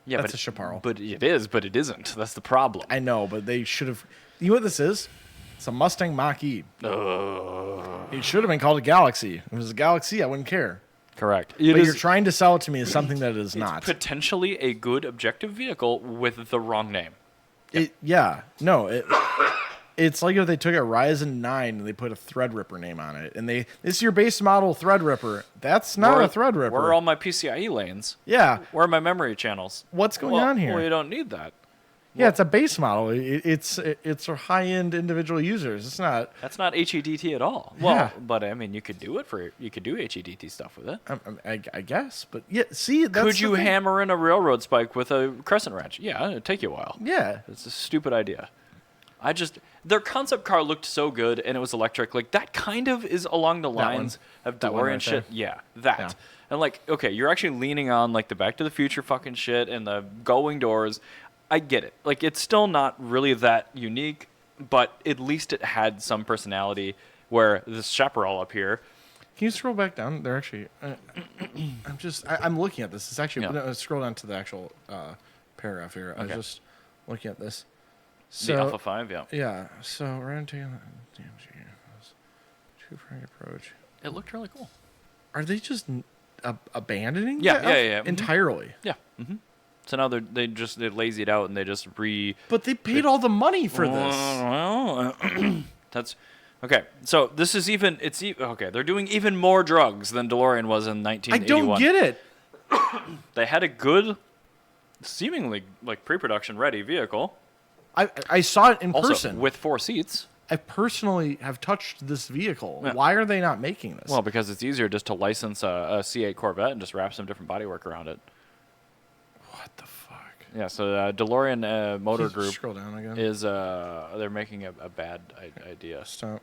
Yeah, That's but a Chapparal. But it is, but it isn't. That's the problem. I know, but they should have. You know what this is? It's a Mustang Mach E. It should have been called a Galaxy. If it was a Galaxy, I wouldn't care. Correct. But you're trying to sell it to me as something that it is not. Potentially a good objective vehicle with the wrong name. It's like if they took a Ryzen 9 and they put a Threadripper name on it, and this is your base model Threadripper. That's not a Threadripper. Where are all my PCIe lanes? Yeah. Where are my memory channels? What's going on here? Well, you don't need that. Yeah, it's a base model. It's for high-end individual users. It's not. That's not HEDT at all. Well, Yeah. but I mean, you could do HEDT stuff with it. I guess, but yeah. See, that's Could the you thing. hammer in a railroad spike with a crescent wrench? Yeah, it'd take you a while. Yeah. It's a stupid idea. Their concept car looked so good and it was electric. Like, that kind of is along the lines of That one DeLorean right shit. there. Yeah, that. Yeah. And like, okay, you're actually leaning on like the Back to the Future fucking shit and the gullwing doors. I get it. Like, it's still not really that unique, but at least it had some personality where this Chapparal up here. Can you scroll back down? They're actually. I'm looking at this. It's actually. Yeah. No, scroll down to the actual paragraph here. I was Okay. just looking at this. The Alpha 5, yeah. Yeah. So we're gonna take two-frame approach. It looked really cool. Are they just abandoning? Yeah, that yeah. Mhm. entirely. Yeah. Mm-hmm. So now they lazy it out and they just But they paid all the money for this. Well, that's okay. So this is okay. They're doing even more drugs than DeLorean was in I 1981. don't get it. They had a good, seemingly like pre-production ready vehicle. I saw it in Also person. with 4 seats. I personally have touched this vehicle. Yeah. Why are they not making this? Well, because it's easier just to license a C8 Corvette and just wrap some different bodywork around it. What the fuck? Yeah. So DeLorean Motor Can you Group scroll down again. is they're making a bad idea. Stop.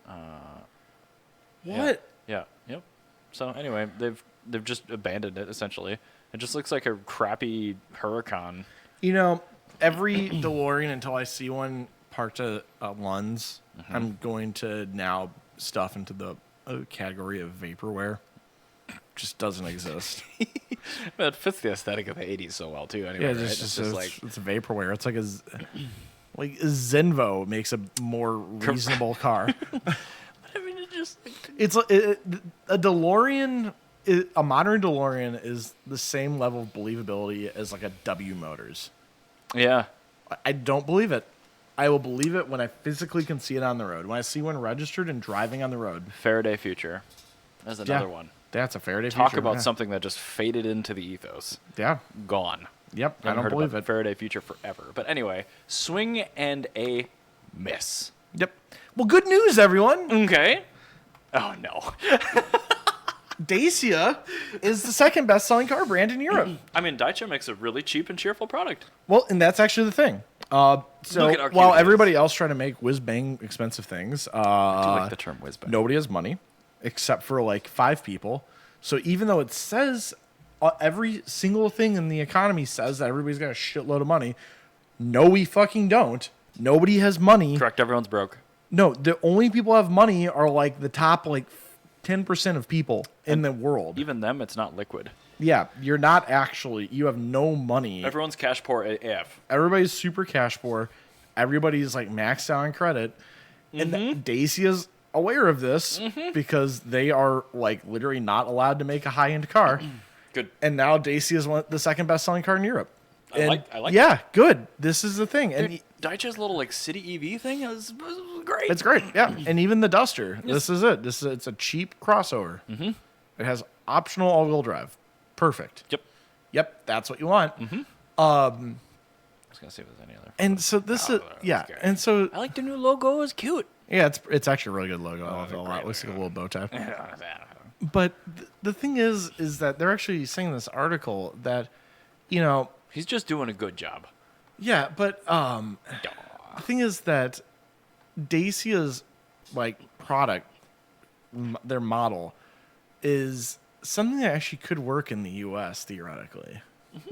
Yeah. What? Yeah. Yep. So anyway, they've just abandoned it essentially. It just looks like a crappy Huracan. You know, every DeLorean until I see one parked at Lund's, I'm going to now stuff into the category of vaporware. Just doesn't exist. But it fits the aesthetic of the 80s so well too. Anyway, Yeah, right? it's like it's vaporware. It's like like a Zenvo makes a more reasonable car. I mean, it just It's a DeLorean. A modern DeLorean is the same level of believability as like a W Motors. yeah. I don't believe it. I will believe it when I physically can see it on the road. When I see one registered and driving on the road. Faraday Future. That's another one. That's a Faraday Talk Future. about yeah. something that just faded into the ethos. Yeah. Gone. Yep. I Haven't don't heard believe about it. Faraday Future forever. But anyway, swing and a miss. Yep. Well, good news, everyone. Okay. Oh no. Dacia is the second best-selling car brand in Europe. I mean, Dacia makes a really cheap and cheerful product. Well, and that's actually the thing. Look So at our while cute everybody else trying to make whiz-bang expensive things, I do like the term whiz bang. nobody has money except for like 5 people. So even though it says every single thing in the economy says that everybody's got a shitload of money, no, we fucking don't. Nobody has money. Correct, everyone's broke. No, the only people who have money are like the top like 10% of people in the world. Even them, it's not liquid. Yeah, you're not actually. You have no money. Everyone's cash poor AF. Everybody's super cash poor. Everybody's like maxed out on credit. And Dacia's aware of this because they are like literally not allowed to make a high-end car. Good. And now Dacia is the second best-selling car in Europe. I like yeah, good. This is the thing. Dude, And Dacia's little like city EV thing is great. it's great. Yeah. And even the Duster. This is it. It's a cheap crossover. It has optional all-wheel drive. Perfect. Yep, that's what you want. I was gonna see if there's any other. And so this is and so I like the new logo. It's cute. yeah, it's actually a really good logo. I love it a lot. It looks like a little bow tie. But the thing is that they're actually saying in this article that, He's just doing a good job. yeah, but the thing is that Dacia's like product, their model, is something that actually could work in the U.S. theoretically.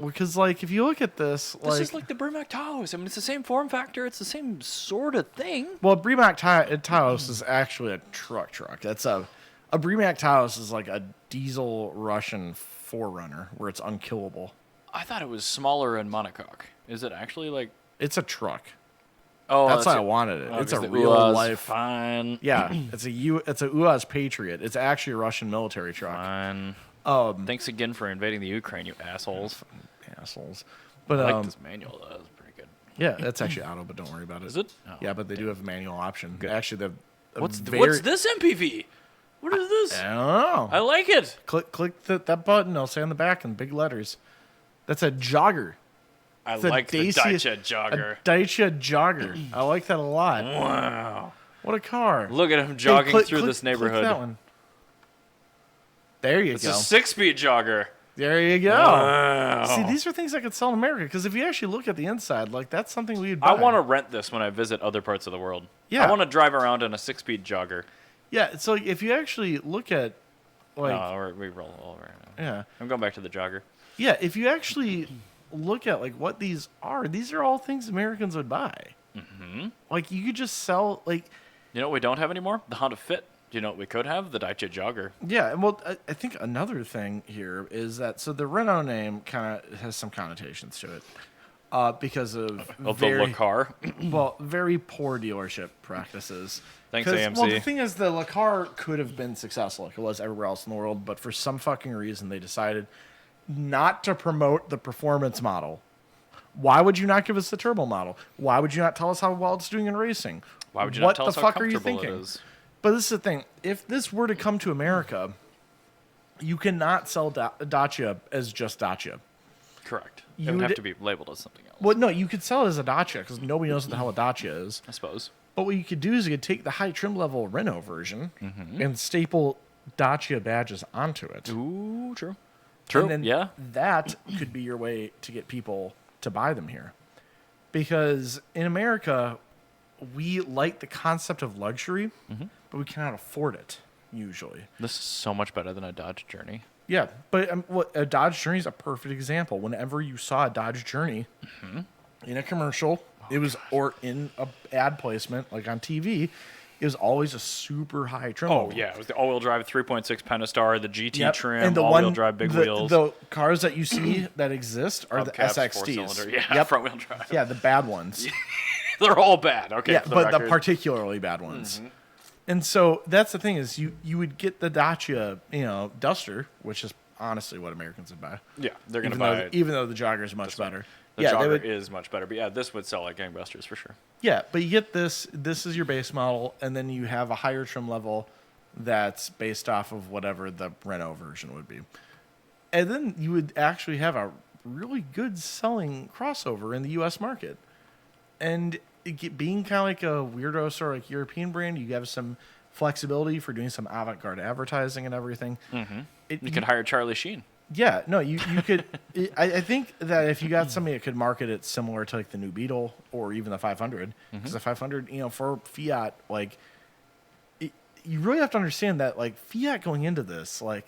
Because like if you look at this is like the Pramac Taos. I mean, it's the same form factor. It's the same sort of thing. Well, Pramac Taos is actually a truck. That's a Pramac Taos is like a diesel Russian 4Runner where it's unkillable. I thought it was smaller and monocoque. Is it actually like? It's a truck. Oh, that's why I wanted it. Oh, it's a the real UAZ, life. Fine. Yeah, it's a UAZ Patriot. It's actually a Russian military truck. Fine. Thanks again for invading the Ukraine, you assholes. Assholes. But I like this manual. That was pretty good. Yeah, that's actually auto, but don't worry about it. Is it? Oh, yeah, but they do have a manual option. Good. Actually, what's this MPV? What is this? I don't know. I like it. Click that button. I'll say on the back in big letters. That's a jogger. I like the Dacia jogger. A Dacia jogger. I like that a lot. Wow. What a car. Look at him jogging through this neighborhood. Click that one. There you it's go. It's a 6-speed jogger. There you go. Wow. See, these are things I could sell in America because if you actually look at the inside, like that's something we'd buy. I want to rent this when I visit other parts of the world. Yeah. I want to drive around in a 6-speed jogger. Yeah, so if you actually look at, like, no, we roll over. Yeah, I'm going back to the jogger. Yeah, if you actually look at like what these are all things Americans would buy. Like you could just sell like. You know what we don't have anymore? The Honda Fit. Do you know what we could have? The Dacia jogger. Yeah, well, I think another thing here is that so the Renault name kind of has some connotations to it. Because of the car. Well, very poor dealership practices. Thanks, AMC. Well, the thing is, the car could have been successful like it was everywhere else in the world, but for some fucking reason, they decided not to promote the performance model. Why would you not give us the turbo model? Why would you not tell us how well it's doing in racing? Why would you not tell us how comfortable it is? What the fuck are you thinking? But this is the thing. If this were to come to America, you cannot sell Dacia as just Dacia. Correct. It would have to be labeled as something else. Well, no, you could sell it as a Dacia because nobody knows what the hell a Dacia is. I suppose. But what you could do is you could take the high trim level Renault version and staple Dacia badges onto it. Ooh, true. True, and then that could be your way to get people to buy them here. Because in America, we like the concept of luxury, but we cannot afford it, usually. This is so much better than a Dodge Journey. Yeah, but a Dodge Journey is a perfect example. Whenever you saw a Dodge Journey in a commercial, or in a ad placement, like on TV, it was always a super high trim level. Yeah, it was the all-wheel drive 3.6 Pentastar, the GT trim, and the all-wheel drive big wheels. The cars that you see that exist are the SXTs. Yeah, front-wheel drive. Yeah, the bad ones. They're all bad. Okay, yeah, but the particularly bad ones. And so that's the thing is you would get the Dacia, Duster, which is honestly what Americans would buy. Yeah, they're going to buy it. Even though the Jogger is much better. The Jogger is much better. But yeah, this would sell like gangbusters for sure. Yeah, but you get this. This is your base model, and then you have a higher trim level that's based off of whatever the Renault version would be. And then you would actually have a really good selling crossover in the U.S. market. And being kind of like a weirdo sort of like European brand, you have some flexibility for doing some avant-garde advertising and everything. You could hire Charlie Sheen. Yeah, no, you could. I think that if you got somebody that could market it similar to like the new Beetle or even the 500, because the 500, for Fiat, like, you really have to understand that like Fiat going into this, like,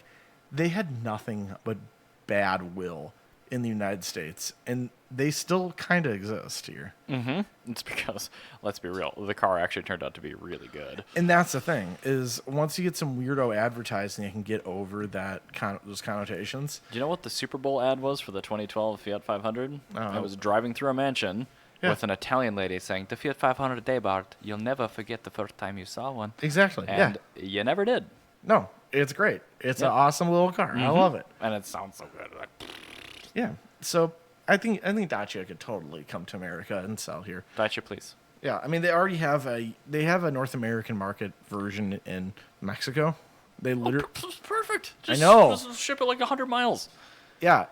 they had nothing but bad will in the United States, and they still kind of exist here. Mm-hmm. It's because, let's be real, the car actually turned out to be really good. And that's the thing, is once you get some weirdo advertising, you can get over those connotations. Do you know what the Super Bowl ad was for the 2012 Fiat 500? Oh. It was driving through a mansion with an Italian lady saying, "The Fiat 500 Abarth, you'll never forget the first time you saw one." Exactly, And you never did. No, it's great. It's an awesome little car. I love it. And it sounds so good. Like, Yeah. So I think Dacia could totally come to America and sell here. Dacia, please. Yeah, I mean they already have a North American market version in Mexico. They literally Perfect. I know. Just ship it like 100 miles. yeah.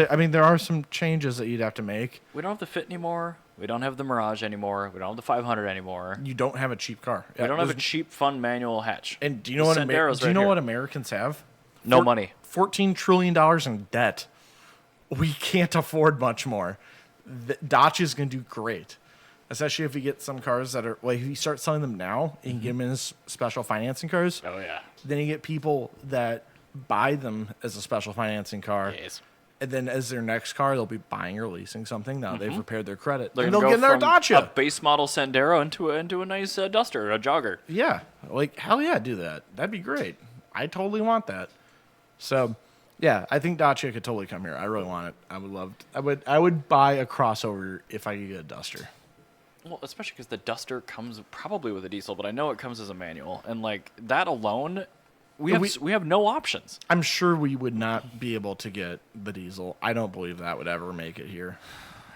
I mean there are some changes that you'd have to make. We don't have the Fit anymore. We don't have the Mirage anymore. We don't have the 500 anymore. You don't have a cheap car. We don't have a cheap, fun manual hatch. And do you know what? Sendero's Do you right know here. what Americans have? No money. $14 trillion in debt. We can't afford much more. Dacia's going to do great, especially if you get some cars that are. Well, if you start selling them now, and you get them in as special financing cars. Oh, yeah. Then you get people that buy them as a special financing car. Yes. And then as their next car, they'll be buying or leasing something. Now they've repaired their credit. They're And gonna they'll go get another from Dacia. a base model Sandero into a nice Duster, a jogger. Yeah. Like, hell yeah, do that. That'd be great. I totally want that. So, yeah, I think Dacia could totally come here. I really want it. I would buy a crossover if I could get a Duster. Well, especially because the Duster comes probably with a diesel, but I know it comes as a manual, and like that alone, we have no options. I'm sure we would not be able to get the diesel. I don't believe that would ever make it here.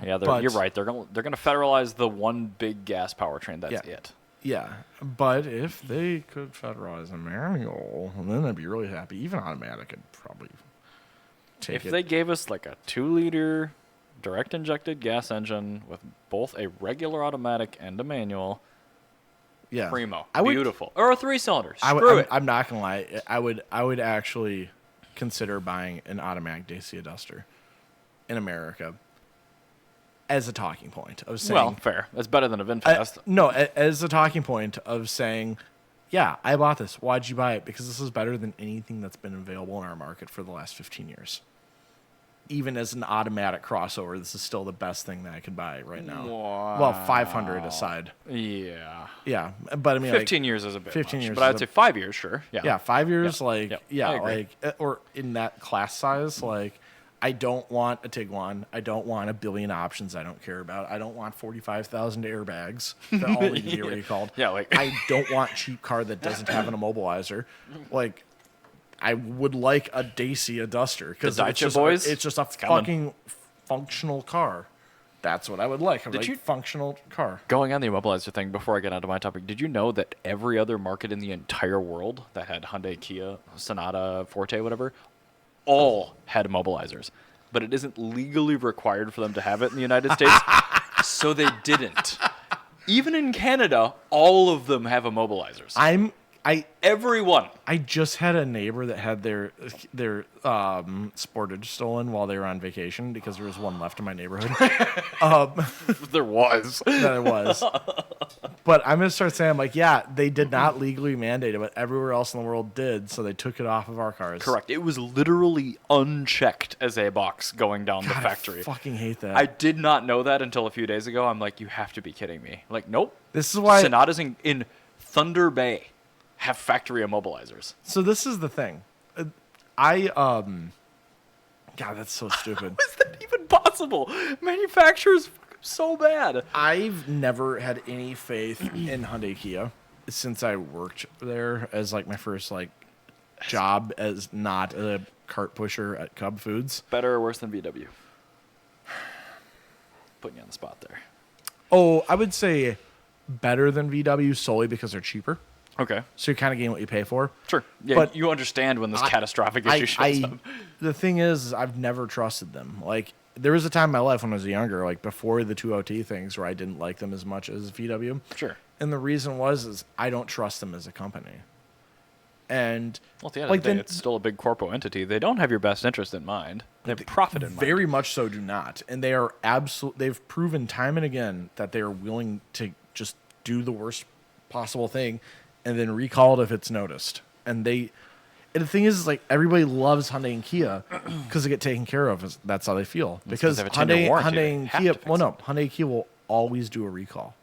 Yeah, you're right. They're gonna federalize the one big gas powertrain. That's it. Yeah, but if they could federalize a manual, then I'd be really happy. Even automatic, I'd probably take it. If they gave us like a 2-liter direct injected gas engine with both a regular automatic and a manual, yeah, primo, I would, beautiful, or a 3-cylinder. I'm not gonna lie. I would actually consider buying an automatic Dacia Duster in America as a talking point of saying. Well, fair. That's better than a VinFast. As a talking point of saying, yeah, I bought this. Why'd you buy it? Because this is better than anything that's been available in our market for the last 15 years. Even as an automatic crossover, this is still the best thing that I could buy right now. Wow. Well, 500 aside. Yeah. Yeah, but I mean, 15 years is a bit 15 much, years but I'd say 5 years, sure. Yeah. Yeah, 5 years, Yeah. I agree. or in that class size, like, I don't want a Tiguan. I don't want a billion options I don't care about. I don't want 45,000 airbags that all need to be recalled. Yeah, like I don't want cheap car that doesn't have an immobilizer. Like, I would like a Dacia Duster because The it's Dacia just boys? it's just a coming. fucking functional car. That's what I would like. you- Functional car? Going on the immobilizer thing before I get onto my topic, did you know that every other market in the entire world that had Hyundai, Kia, Sonata, Forte, whatever, all had immobilizers, but it isn't legally required for them to have it in the United States, so they didn't. Even in Canada, all of them have immobilizers. Everyone. I just had a neighbor that had their Sportage stolen while they were on vacation because there was one left in my neighborhood. There was. There was. But I'm going to start saying, like, yeah, they did not legally mandate it, but everywhere else in the world did, so they took it off of our cars. Correct. It was literally unchecked as a box going down the God, factory. I fucking hate that. I did not know that until a few days ago. I'm like, you have to be kidding me. Like, nope. This is why. Sonatas in Thunder Bay have factory immobilizers. So this is the thing. God, that's so stupid. How is that even possible? Manufacturers so bad. I've never had any faith in Hyundai Kia since I worked there as like my first like job as not a cart pusher at Cub Foods. Better or worse than VW? Putting you on the spot there. Oh, I would say better than VW solely because they're cheaper. Okay. So you're kind of getting what you pay for. Sure. Yeah, But you understand when this catastrophic issue shows up. The thing is, I've never trusted them. Like, there was a time in my life when I was younger, like before the 2OT things, where I didn't like them as much as VW. Sure. And the reason is I don't trust them as a company. And Well, at the end of the day, it's still a big corpo entity. They don't have your best interest in mind. They have profit in mind. very much so do not. And they are they've proven time and again that they are willing to just do the worst possible thing and then recall it if it's noticed. And And the thing is, like, everybody loves Hyundai and Kia because they get taken care of. That's how they feel. Because they have a 10-year warranty. Hyundai They and have Kia, to fix Hyundai and Kia will always do a recall,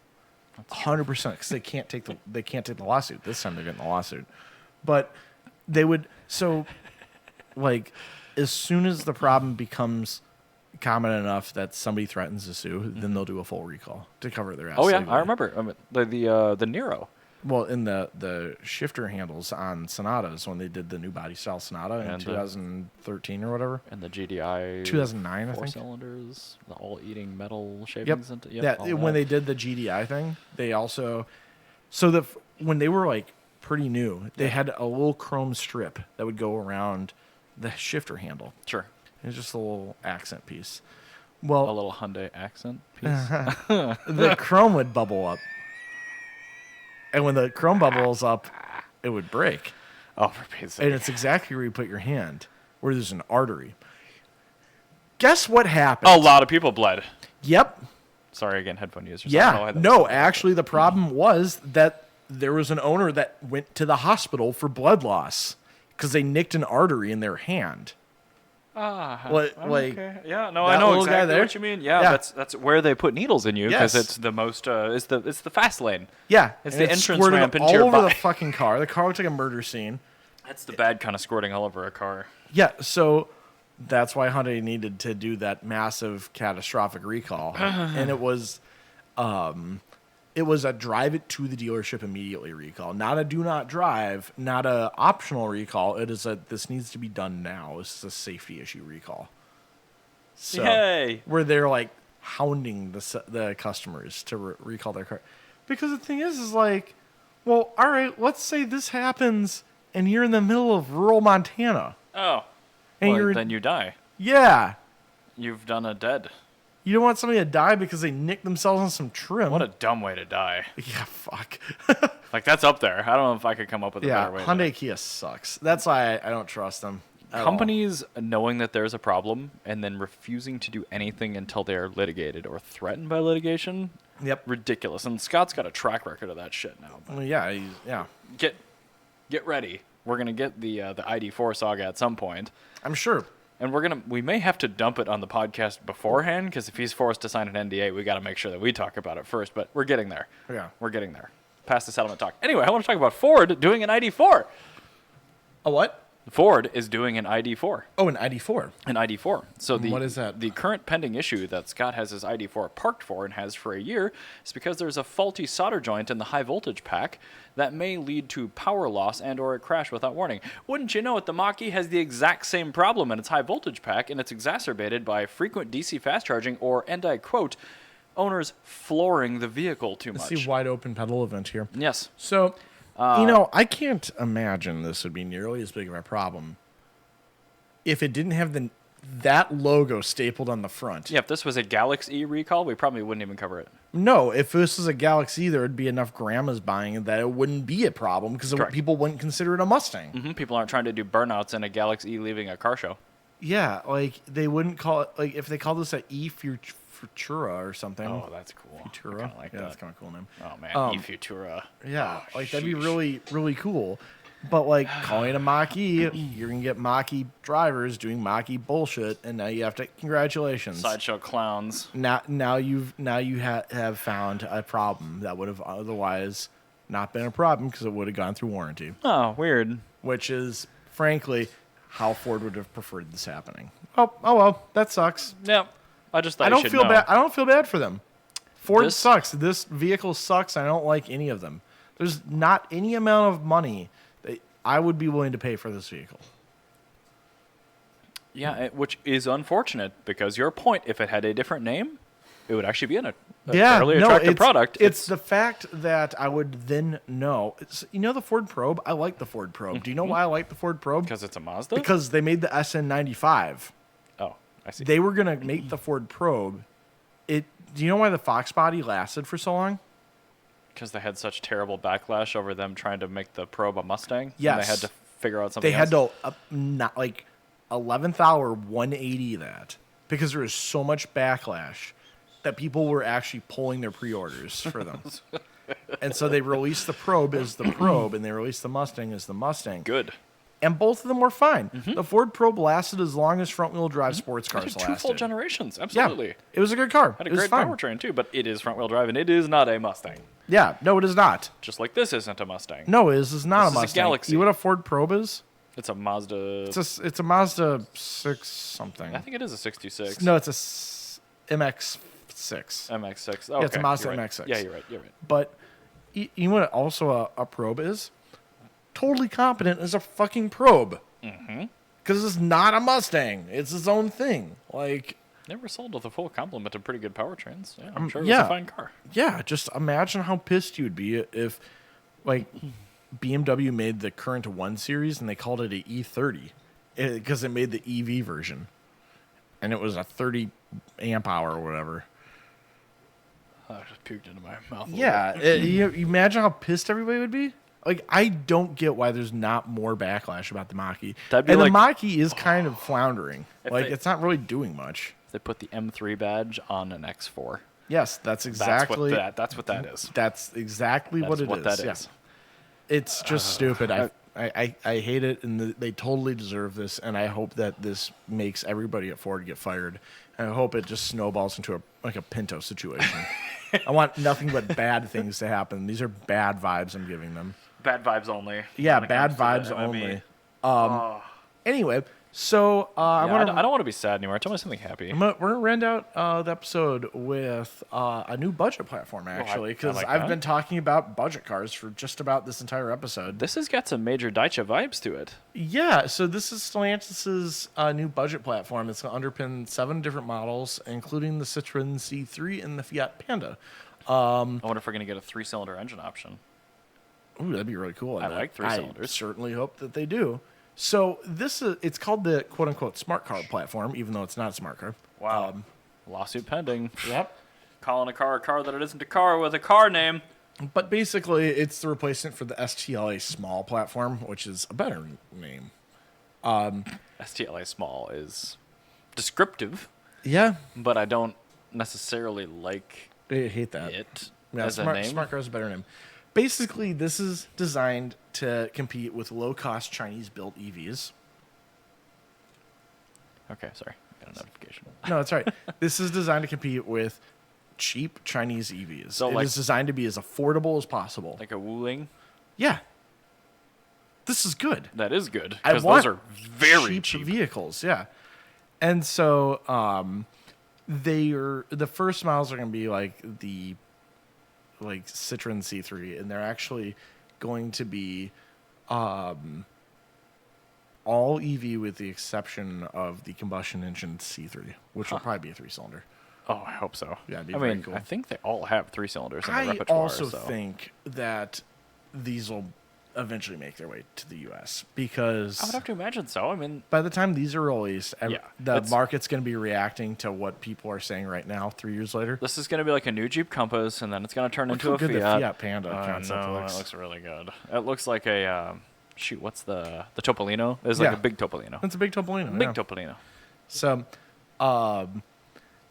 100%, because they can't take the lawsuit. This time they're getting the lawsuit, but they would. So, like, as soon as the problem becomes common enough that somebody threatens to sue, then they'll do a full recall to cover their ass. Oh yeah, legally. I remember the Nero. Well, in the shifter handles on Sonatas when they did the new body style Sonata in 2013 or whatever, and the GDI 2009, I four think. Cylinders, the all eating metal shavings. Yep. When they did the GDI thing, they also when they were like pretty new, they had a little chrome strip that would go around the shifter handle. Sure. It was just a little accent piece. A Well, little Hyundai accent piece. the chrome would bubble up. And when the chrome bubbles up, it would break. Oh, for Pete's sake. And it's exactly where you put your hand, where there's an artery. Guess what happened? A lot of people bled. Yep. Sorry again, headphone users. Yeah. No, actually, the problem was that there was an owner that went to the hospital for blood loss because they nicked an artery in their hand. Okay. Yeah, no, that I know little guy exactly there? what you mean. Yeah, that's where they put needles in you because Yes. it's the most it's the fast lane. Yeah. It's and the it entrance squirted ramp into all your over the body. fucking car. The car looked like a murder scene. That's the bad kind of squirting all over a car. Yeah, so that's why Hyundai needed to do that massive catastrophic recall. And it was a drive it to the dealership immediately recall. Not a do not drive, not a optional recall. It is a this needs to be done now. This is a safety issue recall. So Yay! where they're like hounding the customers to recall their car. Because the thing is like, well, all right, let's say this happens and you're in the middle of rural Montana. Oh, And well, you're then you die. Yeah. You've done a dead. You don't want somebody to die because they nicked themselves on some trim. What a dumb way to die. Yeah, fuck. Like, that's up there. I don't know if I could come up with a better way. Hyundai Kia sucks. That's why I don't trust them. Companies knowing that there's a problem and then refusing to do anything until they are litigated or threatened by litigation. Yep. Ridiculous. And Scott's got a track record of that shit now. But Well, yeah, yeah. get ready. We're gonna get the ID4 saga at some point, I'm sure. and we may have to dump it on the podcast beforehand because if he's forced to sign an NDA, we got to make sure that we talk about it first. But we're getting there. Yeah. We're getting there. Past the settlement talk. Anyway, I want to talk about Ford doing an ID4. A what? Ford is doing an ID4. Oh, an ID4. An ID4. So What is that? The current pending issue that Scott has his ID4 parked for and has for a year is because there's a faulty solder joint in the high voltage pack that may lead to power loss and or a crash without warning. Wouldn't you know it, the Mach E has the exact same problem in its high voltage pack, and it's exacerbated by frequent DC fast charging or, and I quote, owners flooring the vehicle too much. Let's see wide open pedal event here. Yes. So, I can't imagine this would be nearly as big of a problem if it didn't have that logo stapled on the front. Yeah, if this was a Galaxy E recall, we probably wouldn't even cover it. No, if this was a Galaxy, there would be enough grandmas buying it that it wouldn't be a problem because Correct. people wouldn't consider it a Mustang. Hmm. People aren't trying to do burnouts in a Galaxy E leaving a car show. Yeah, like they wouldn't call it, like if they called this a E Futura or something. Oh, that's cool. Futura? I kinda like Yeah, that. that's kind of a cool name. Oh man, E Futura. Yeah, Oh, like that'd be sheesh. really, really cool. But like calling it a Mach E, you're gonna get Mach E drivers doing Mach E bullshit, and now you have to congratulations. Sideshow clowns. Now you have found a problem that would have otherwise not been a problem because it would have gone through warranty, Oh, weird. which is frankly how Ford would have preferred this happening. Oh well, that sucks. Yep. I just thought I you don't should feel know. bad. I don't feel bad for them. Ford This- sucks. This vehicle sucks. I don't like any of them. There's not any amount of money that I would be willing to pay for this vehicle. Yeah, which is unfortunate because your point, if it had a different name, it would actually be a fairly attractive product. It's the fact that I would then know. The Ford Probe. I like the Ford Probe. Do you know why I like the Ford Probe? because it's a Mazda. Because they made the SN95. Oh, I see. They were gonna make the Ford Probe. Do you know why the Fox body lasted for so long? Because they had such terrible backlash over them trying to make the Probe a Mustang. Yes. And they had to figure out something They had to not like 11th hour 180 that because there was so much backlash that people were actually pulling their pre-orders for them. And so they released the Probe as the Probe and they released the Mustang as the Mustang. Good. And both of them were fine. The Ford Probe lasted as long as front-wheel drive sports cars Two lasted. full generations, absolutely. Yeah, it was a good car. Had a it was great fine. powertrain too, but it is front-wheel drive, and it is not a Mustang. Yeah, no, it is not. Just like this isn't a Mustang. No, this is not This a is a Mustang. Galaxy. You know what a Ford Probe is? It's a Mazda. It's a Mazda 6 something. I think it is a 66. No, it's a MX-6. MX-6. Yeah, it's a Okay, Mazda you're right. MX-6. Yeah, you're right. But you know what also a Probe is? Totally competent as a fucking Probe. Because it's not a Mustang. It's its own thing. Like, They were sold with a full complement of pretty good powertrains. Yeah, I'm sure it was yeah. a fine car. yeah, just imagine how pissed you'd be if, like, BMW made the current 1 Series and they called it an E30 because it made the EV version. And it was a 30 amp hour or whatever. I just puked into my mouth. Yeah, you imagine how pissed everybody would be. Like, I don't get why there's not more backlash about the Mach E. That'd be and the like- Mach E is kind of floundering. If Like, they- it's not really doing much. They put the M3 badge on an X4. Yes, that's exactly That's what that is. That's exactly That's what it what is. that Yeah. is. It's just stupid. I hate it, and they totally deserve this. And I hope that this makes everybody at Ford get fired. And I hope it just snowballs into a Pinto situation. I want nothing but bad things to happen. These are bad vibes I'm giving them. Bad vibes only. Yeah, when it bad comes to vibes the MME. only. Anyway, so I Yeah, want I don't want to be sad anymore. Tell me something happy. we're gonna round out the episode with a new budget platform, actually, because like I've that. been talking about budget cars for just about this entire episode. This has got some major Dacia vibes to it. Yeah, so this is Stellantis' new budget platform. It's going to underpin 7 different models, including the Citroen C3 and the Fiat Panda. I wonder if we're going to get a 3-cylinder engine option. Ooh, that'd be really cool. I like 3 I cylinders. certainly hope that they do. So this is it's called the quote-unquote smart car platform, even though it's not a smart car. Wow. Lawsuit pending. Yep. Calling a car that it isn't a car with a car name. But basically, it's the replacement for the STLA small platform, which is a better name. STLA small is descriptive, Yeah, but I don't necessarily like I hate that. it Yeah, as a name. smart car is a better name. Basically, this is designed to compete with low-cost Chinese-built EVs. Okay, sorry. Got a notification. No, that's right. This is designed to compete with cheap Chinese EVs. So, It like- is designed to be as affordable as possible. Like a Wuling? Yeah. This is good. That is good. I Because want those are very cheap. vehicles, yeah. And so the first models are going to be like the Citroen C3, and they're actually going to be all EV with the exception of the combustion engine C3, which will probably be a 3-cylinder. Oh, I hope so. Yeah, it'd be I very mean, cool. I think they all have 3 cylinders in the I repertoire. also so. think that these will eventually make their way to the U.S. because I would have to imagine so. I mean, by the time these are released, Yeah, the it's- market's going to be reacting to what people are saying right now, 3 years later. this is going to be like a new Jeep Compass, and then it's going to turn Look into how a good the Fiat. Fiat Panda concept no, looks. it looks really good. It looks like a shoot. What's the Topolino? It's like Yeah. a big Topolino. It's a big Topolino. Big yeah. Topolino. So,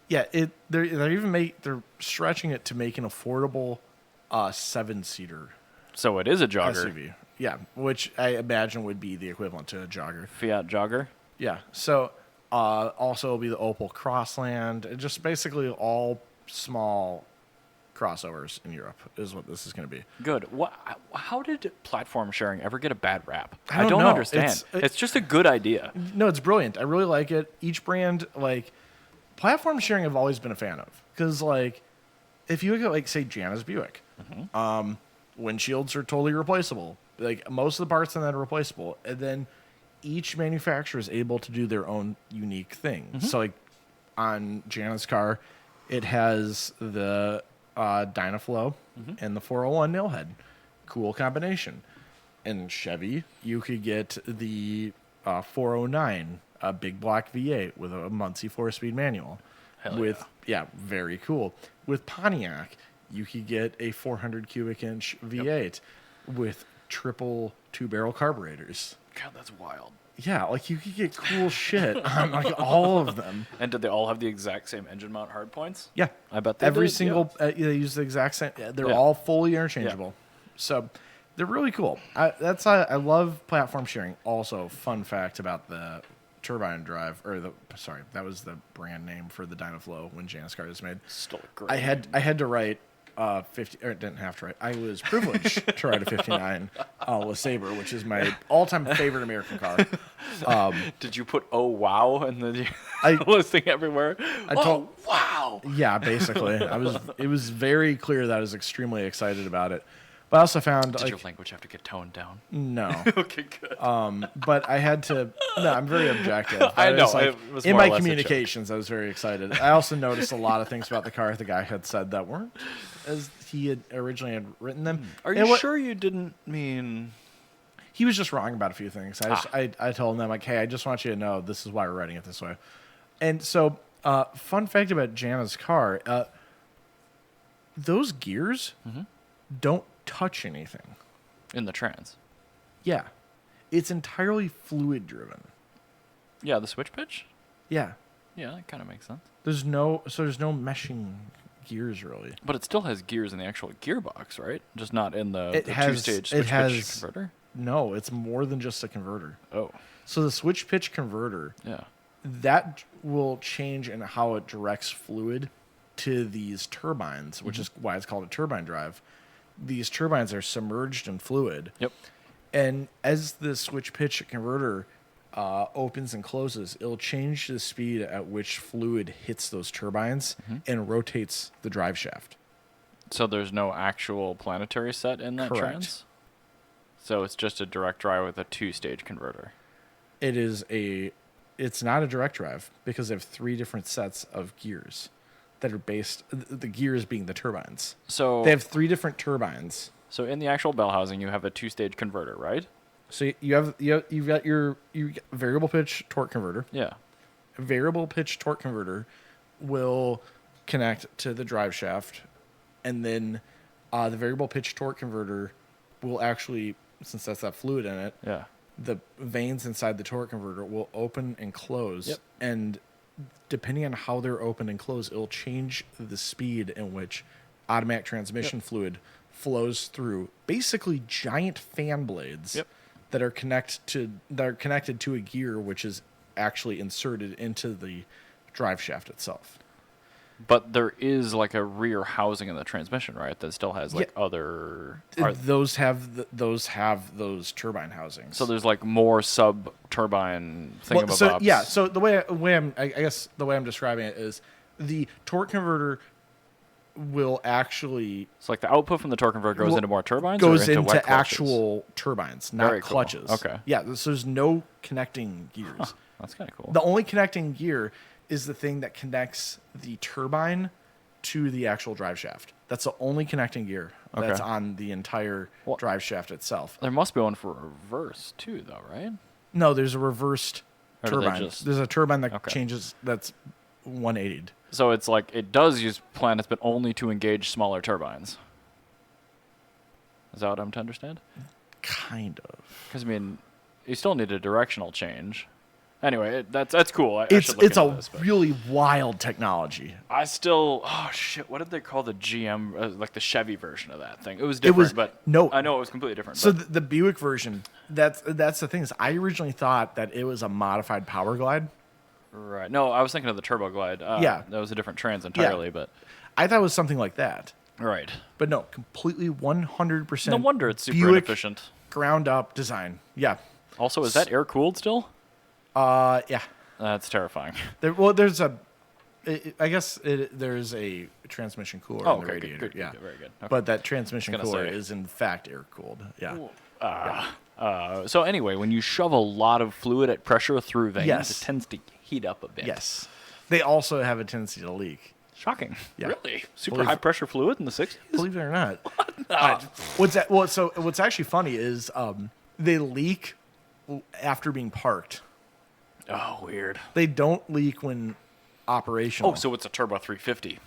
yeah, they're stretching it to make an affordable 7-seater So it is a jogger. SUV. Yeah, which I imagine would be the equivalent to a jogger. Fiat jogger. Yeah. So also will be the Opel Crossland, and just basically all small crossovers in Europe is what this is going to be. Good. How did platform sharing ever get a bad rap? I I don't don't know. understand. It's just a good idea. No, it's brilliant. I really like it. Each brand, like, platform sharing I've always been a fan of. Because, like, if you look at, like, say, Janus Buick, windshields are totally replaceable. Like, most of the parts in that are replaceable. And then each manufacturer is able to do their own unique thing. So, like, on Janus' car, it has the Dynaflow and the 401 nailhead. Cool combination. In Chevy, you could get the 409, a big block V8 with a Muncie 4-speed manual. Hell Very cool. With Pontiac, you could get a 400 cubic inch V8 with triple 2-barrel carburetors. God, that's wild. Yeah, like you could get cool shit on like all of them. And did they all have the exact same engine mount hard points? Yeah, I bet they every did, single they use the exact same. They're Yeah. all fully interchangeable. So They're really cool. I love platform sharing. Also, fun fact about the turbine drive, that was the brand name for the Dynaflow when Janus car was made. Still great. I had to write 50, or didn't have to write. I was privileged to write a 59 LeSabre, which is my all-time favorite American car. Did you put "Oh wow" in the listing everywhere? Wow. Yeah, basically. It was very clear that I was extremely excited about it. But I also found Did your language have to get toned down? No. Okay, good. But I had to. No, I'm very objective. I know. It was in more or my less a communications, I was very excited. I also noticed a lot of things about the car the guy had said that weren't as he had originally written them. Are you sure you didn't mean? He was just wrong about a few things. I told him, like, hey, I just want you to know this is why we're writing it this way. And so, fun fact about Jana's car: those gears don't touch anything In the trans. Yeah, it's entirely fluid driven. Yeah, the switch pitch. Yeah, Yeah, that kind of makes sense. there's no meshing gears really. But it still has gears in the actual gearbox, right? Just not in the has- two-stage it switch has- pitch converter. No, it's more than just a converter. Oh, So the switch pitch converter, yeah. that will change in how it directs fluid to these turbines, which is why it's called a turbine drive. These turbines are submerged in fluid. Yep. And as the switch pitch converter opens and closes, it'll change the speed at which fluid hits those turbines and rotates the drive shaft. So there's no actual planetary set in that Correct. trans? So it's just a direct drive with a two-stage converter. It's not a direct drive because they have 3 different sets of gears that are based, the gears being the turbines. So They have 3 different turbines. So in the actual bell housing, you have a two-stage converter, right? So you've got your variable pitch torque converter. Yeah. A variable pitch torque converter will connect to the drive shaft, and then the variable pitch torque converter will actually, since that's that fluid in it, Yeah. the veins inside the torque converter will open and close. Yep. And depending on how they're open and closed, it'll change the speed in which automatic transmission fluid flows through basically giant fan blades that are connected to a gear which is actually inserted into the drive shaft itself. But there is like a rear housing in the transmission, right? That still has like other. Those have those turbine housings. So there's like more sub turbine thingamabobs. So the way I'm describing it is the torque converter will actually So like the output from the torque converter goes into more turbines. goes or into wet into clutches? actual turbines, not Very cool. clutches. Okay. Yeah, so there's no connecting gears. That's kind of cool. The only connecting gear is the thing that connects the turbine to the actual drive shaft. That's the only connecting gear that's on the entire drive shaft itself. There must be one for reverse too, though, right? No, there's a reversed Or do they turbine. just- There's a turbine that changes, that's 180'd. So it's like it does use planets, but only to engage smaller turbines. Is that what I'm to understand? Kind of. Because I mean, you still need a directional change. Anyway, that's cool. I It's should look into a this, but really wild technology. I still what did they call the GM like the Chevy version of that thing? It was different, but no. I know it was completely different. So but the Buick version, that's the thing is, I originally thought that it was a modified Power Glide. right, no, I was thinking of the Turbo Glide. Yeah. That was a different trans entirely, but I thought it was something like that, right. but no, completely 100%. No wonder it's super Buick inefficient. ground up design. Yeah, Also, is that air cooled still? yeah. That's terrifying. There's a transmission cooler in the okay, radiator. good, yeah, very good. Okay. But that transmission gonna cooler say. is in fact air cooled. Yeah. So anyway, when you shove a lot of fluid at pressure through veins, Yes. it tends to heat up a bit. Yes. They also have a tendency to leak. Shocking. Yeah. Really? Super Believe- high pressure fluid in the 60s? Believe it or not. No. What's actually funny is they leak after being parked. Oh, weird. They don't leak when operational. Oh, so it's a Turbo 350.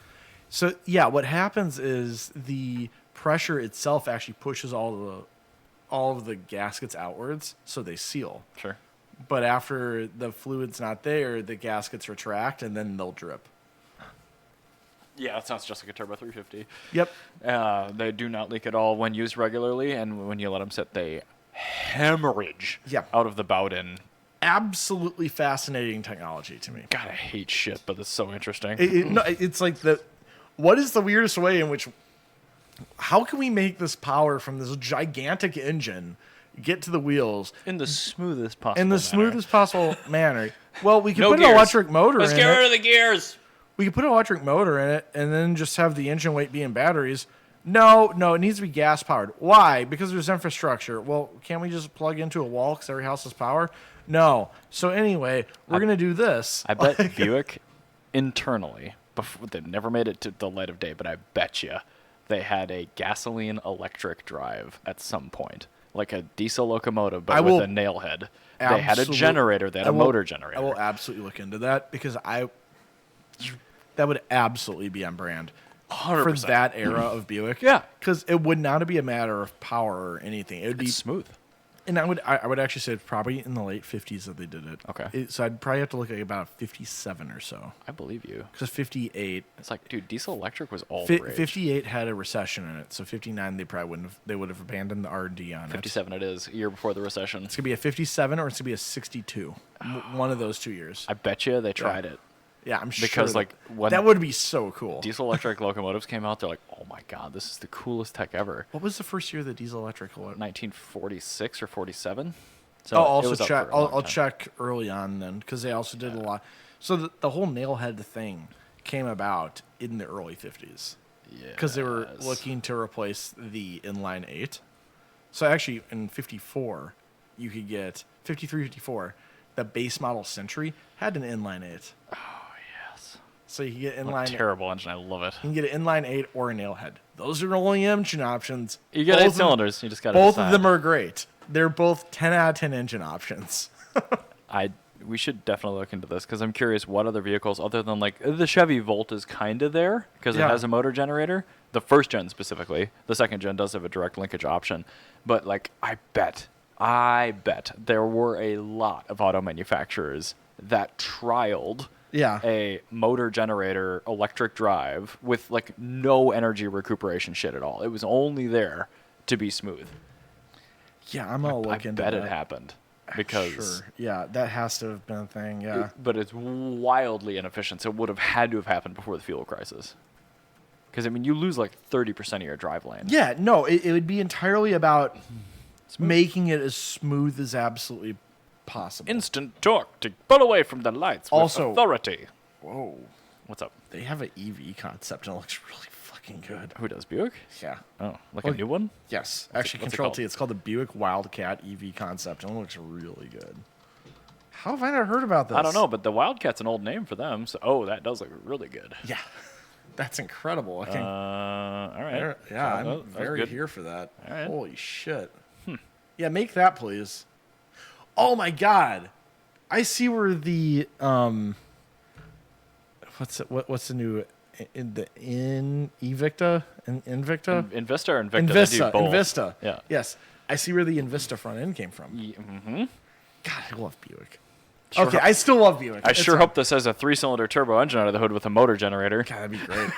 So yeah, what happens is the pressure itself actually pushes all of the gaskets outwards, so they seal. Sure. But after the fluid's not there, the gaskets retract and then they'll drip. Yeah, it sounds just like a turbo 350. Yep. They do not leak at all when used regularly, and when you let them sit, they hemorrhage out of the Bowden. Absolutely fascinating technology to me. God, I hate shit, but it's so interesting. It's like what is the weirdest way in which, how can we make this power from this gigantic engine get to the wheels in the smoothest possible manner? Well, we can No put gears. an electric motor Let's in get it. rid of the gears. We could put an electric motor in it and then just have the engine weight be in batteries. No, it needs to be gas powered. Why? Because there's infrastructure. Well, can't we just plug into a wall because every house has power? No. So anyway, we're going to do this. I bet Buick internally, before, they never made it to the light of day, but I bet you they had a gasoline electric drive at some point. Like a diesel locomotive, but with a nail head. They had a generator. They had a motor generator. I will absolutely look into that because that would absolutely be on brand 100%. for that era of Buick. Yeah. Because it would not be a matter of power or anything. It would be smooth. And I would actually say it's probably in the late 50s that they did it. Okay. So I'd probably have to look at about 57 or so. I believe you. Because 58. It's like, dude, diesel electric was all the rage. 58 had a recession in it. So 59, they would have abandoned the R&D on 57 it is, a year before the recession. It's going to be a 57 or it's going to be a 62. One of those 2 years. I bet you they tried it. Yeah, I'm sure. Because when that would be so cool. Diesel electric locomotives came out, they're like, oh my God, this is the coolest tech ever. What was the first year the diesel electric? 1946 or 47. So I'll also check. I'll check early on then because they also did a lot. So the whole nailhead thing came about in the early 50s. Yeah. Because they were looking to replace the inline 8. So actually, in 54, you could get 53, 54. The base model Century had an inline 8. Oh yes. So you can get What a terrible engine. I love it. You can get an inline 8 or a nailhead. Those are only engine options. You get 8 cylinders. You just got to both decide. of them are great. They're both 10 out of 10 engine options. We should definitely look into this because I'm curious what other vehicles other than like the Chevy Volt is kind of there because it has a motor generator. The first gen specifically. The second gen does have a direct linkage option. But like I bet there were a lot of auto manufacturers that trialed a motor generator electric drive with like no energy recuperation shit at all. It was only there to be smooth. Yeah, I'm gonna look into that. I bet it happened because sure. Yeah, that has to have been a thing. Yeah, but it's wildly inefficient. So it would have had to have happened before the fuel crisis. Because I mean, you lose like 30% of your drive lane. Yeah, no, it would be entirely about making it as smooth as absolutely possible. Instant torque to pull away from the lights with authority. Whoa. What's up? They have an EV concept and it looks really fucking good. Who does, Buick? Yeah. Oh, a new one? Yes. Actually, Control-T. It's called the Buick Wildcat EV concept and it looks really good. How have I not heard about this? I don't know, but the Wildcat's an old name for them. So, that does look really good. Yeah. That's incredible. All right. Yeah, I'm very here for that. All right. Holy shit. Yeah, make that, please. Oh, my God. I see where the... What's the new... Invicta? Invista or Invicta? Invista. Yeah. Yes. I see where the Invista front end came from. Mm-hmm. God, I love Buick. Okay, I still love Buick. I sure hope this has a 3-cylinder turbo engine under the hood with a motor generator. God, that'd be great.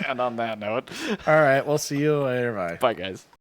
And on that note. All right, we'll see you later. Bye. Bye, guys.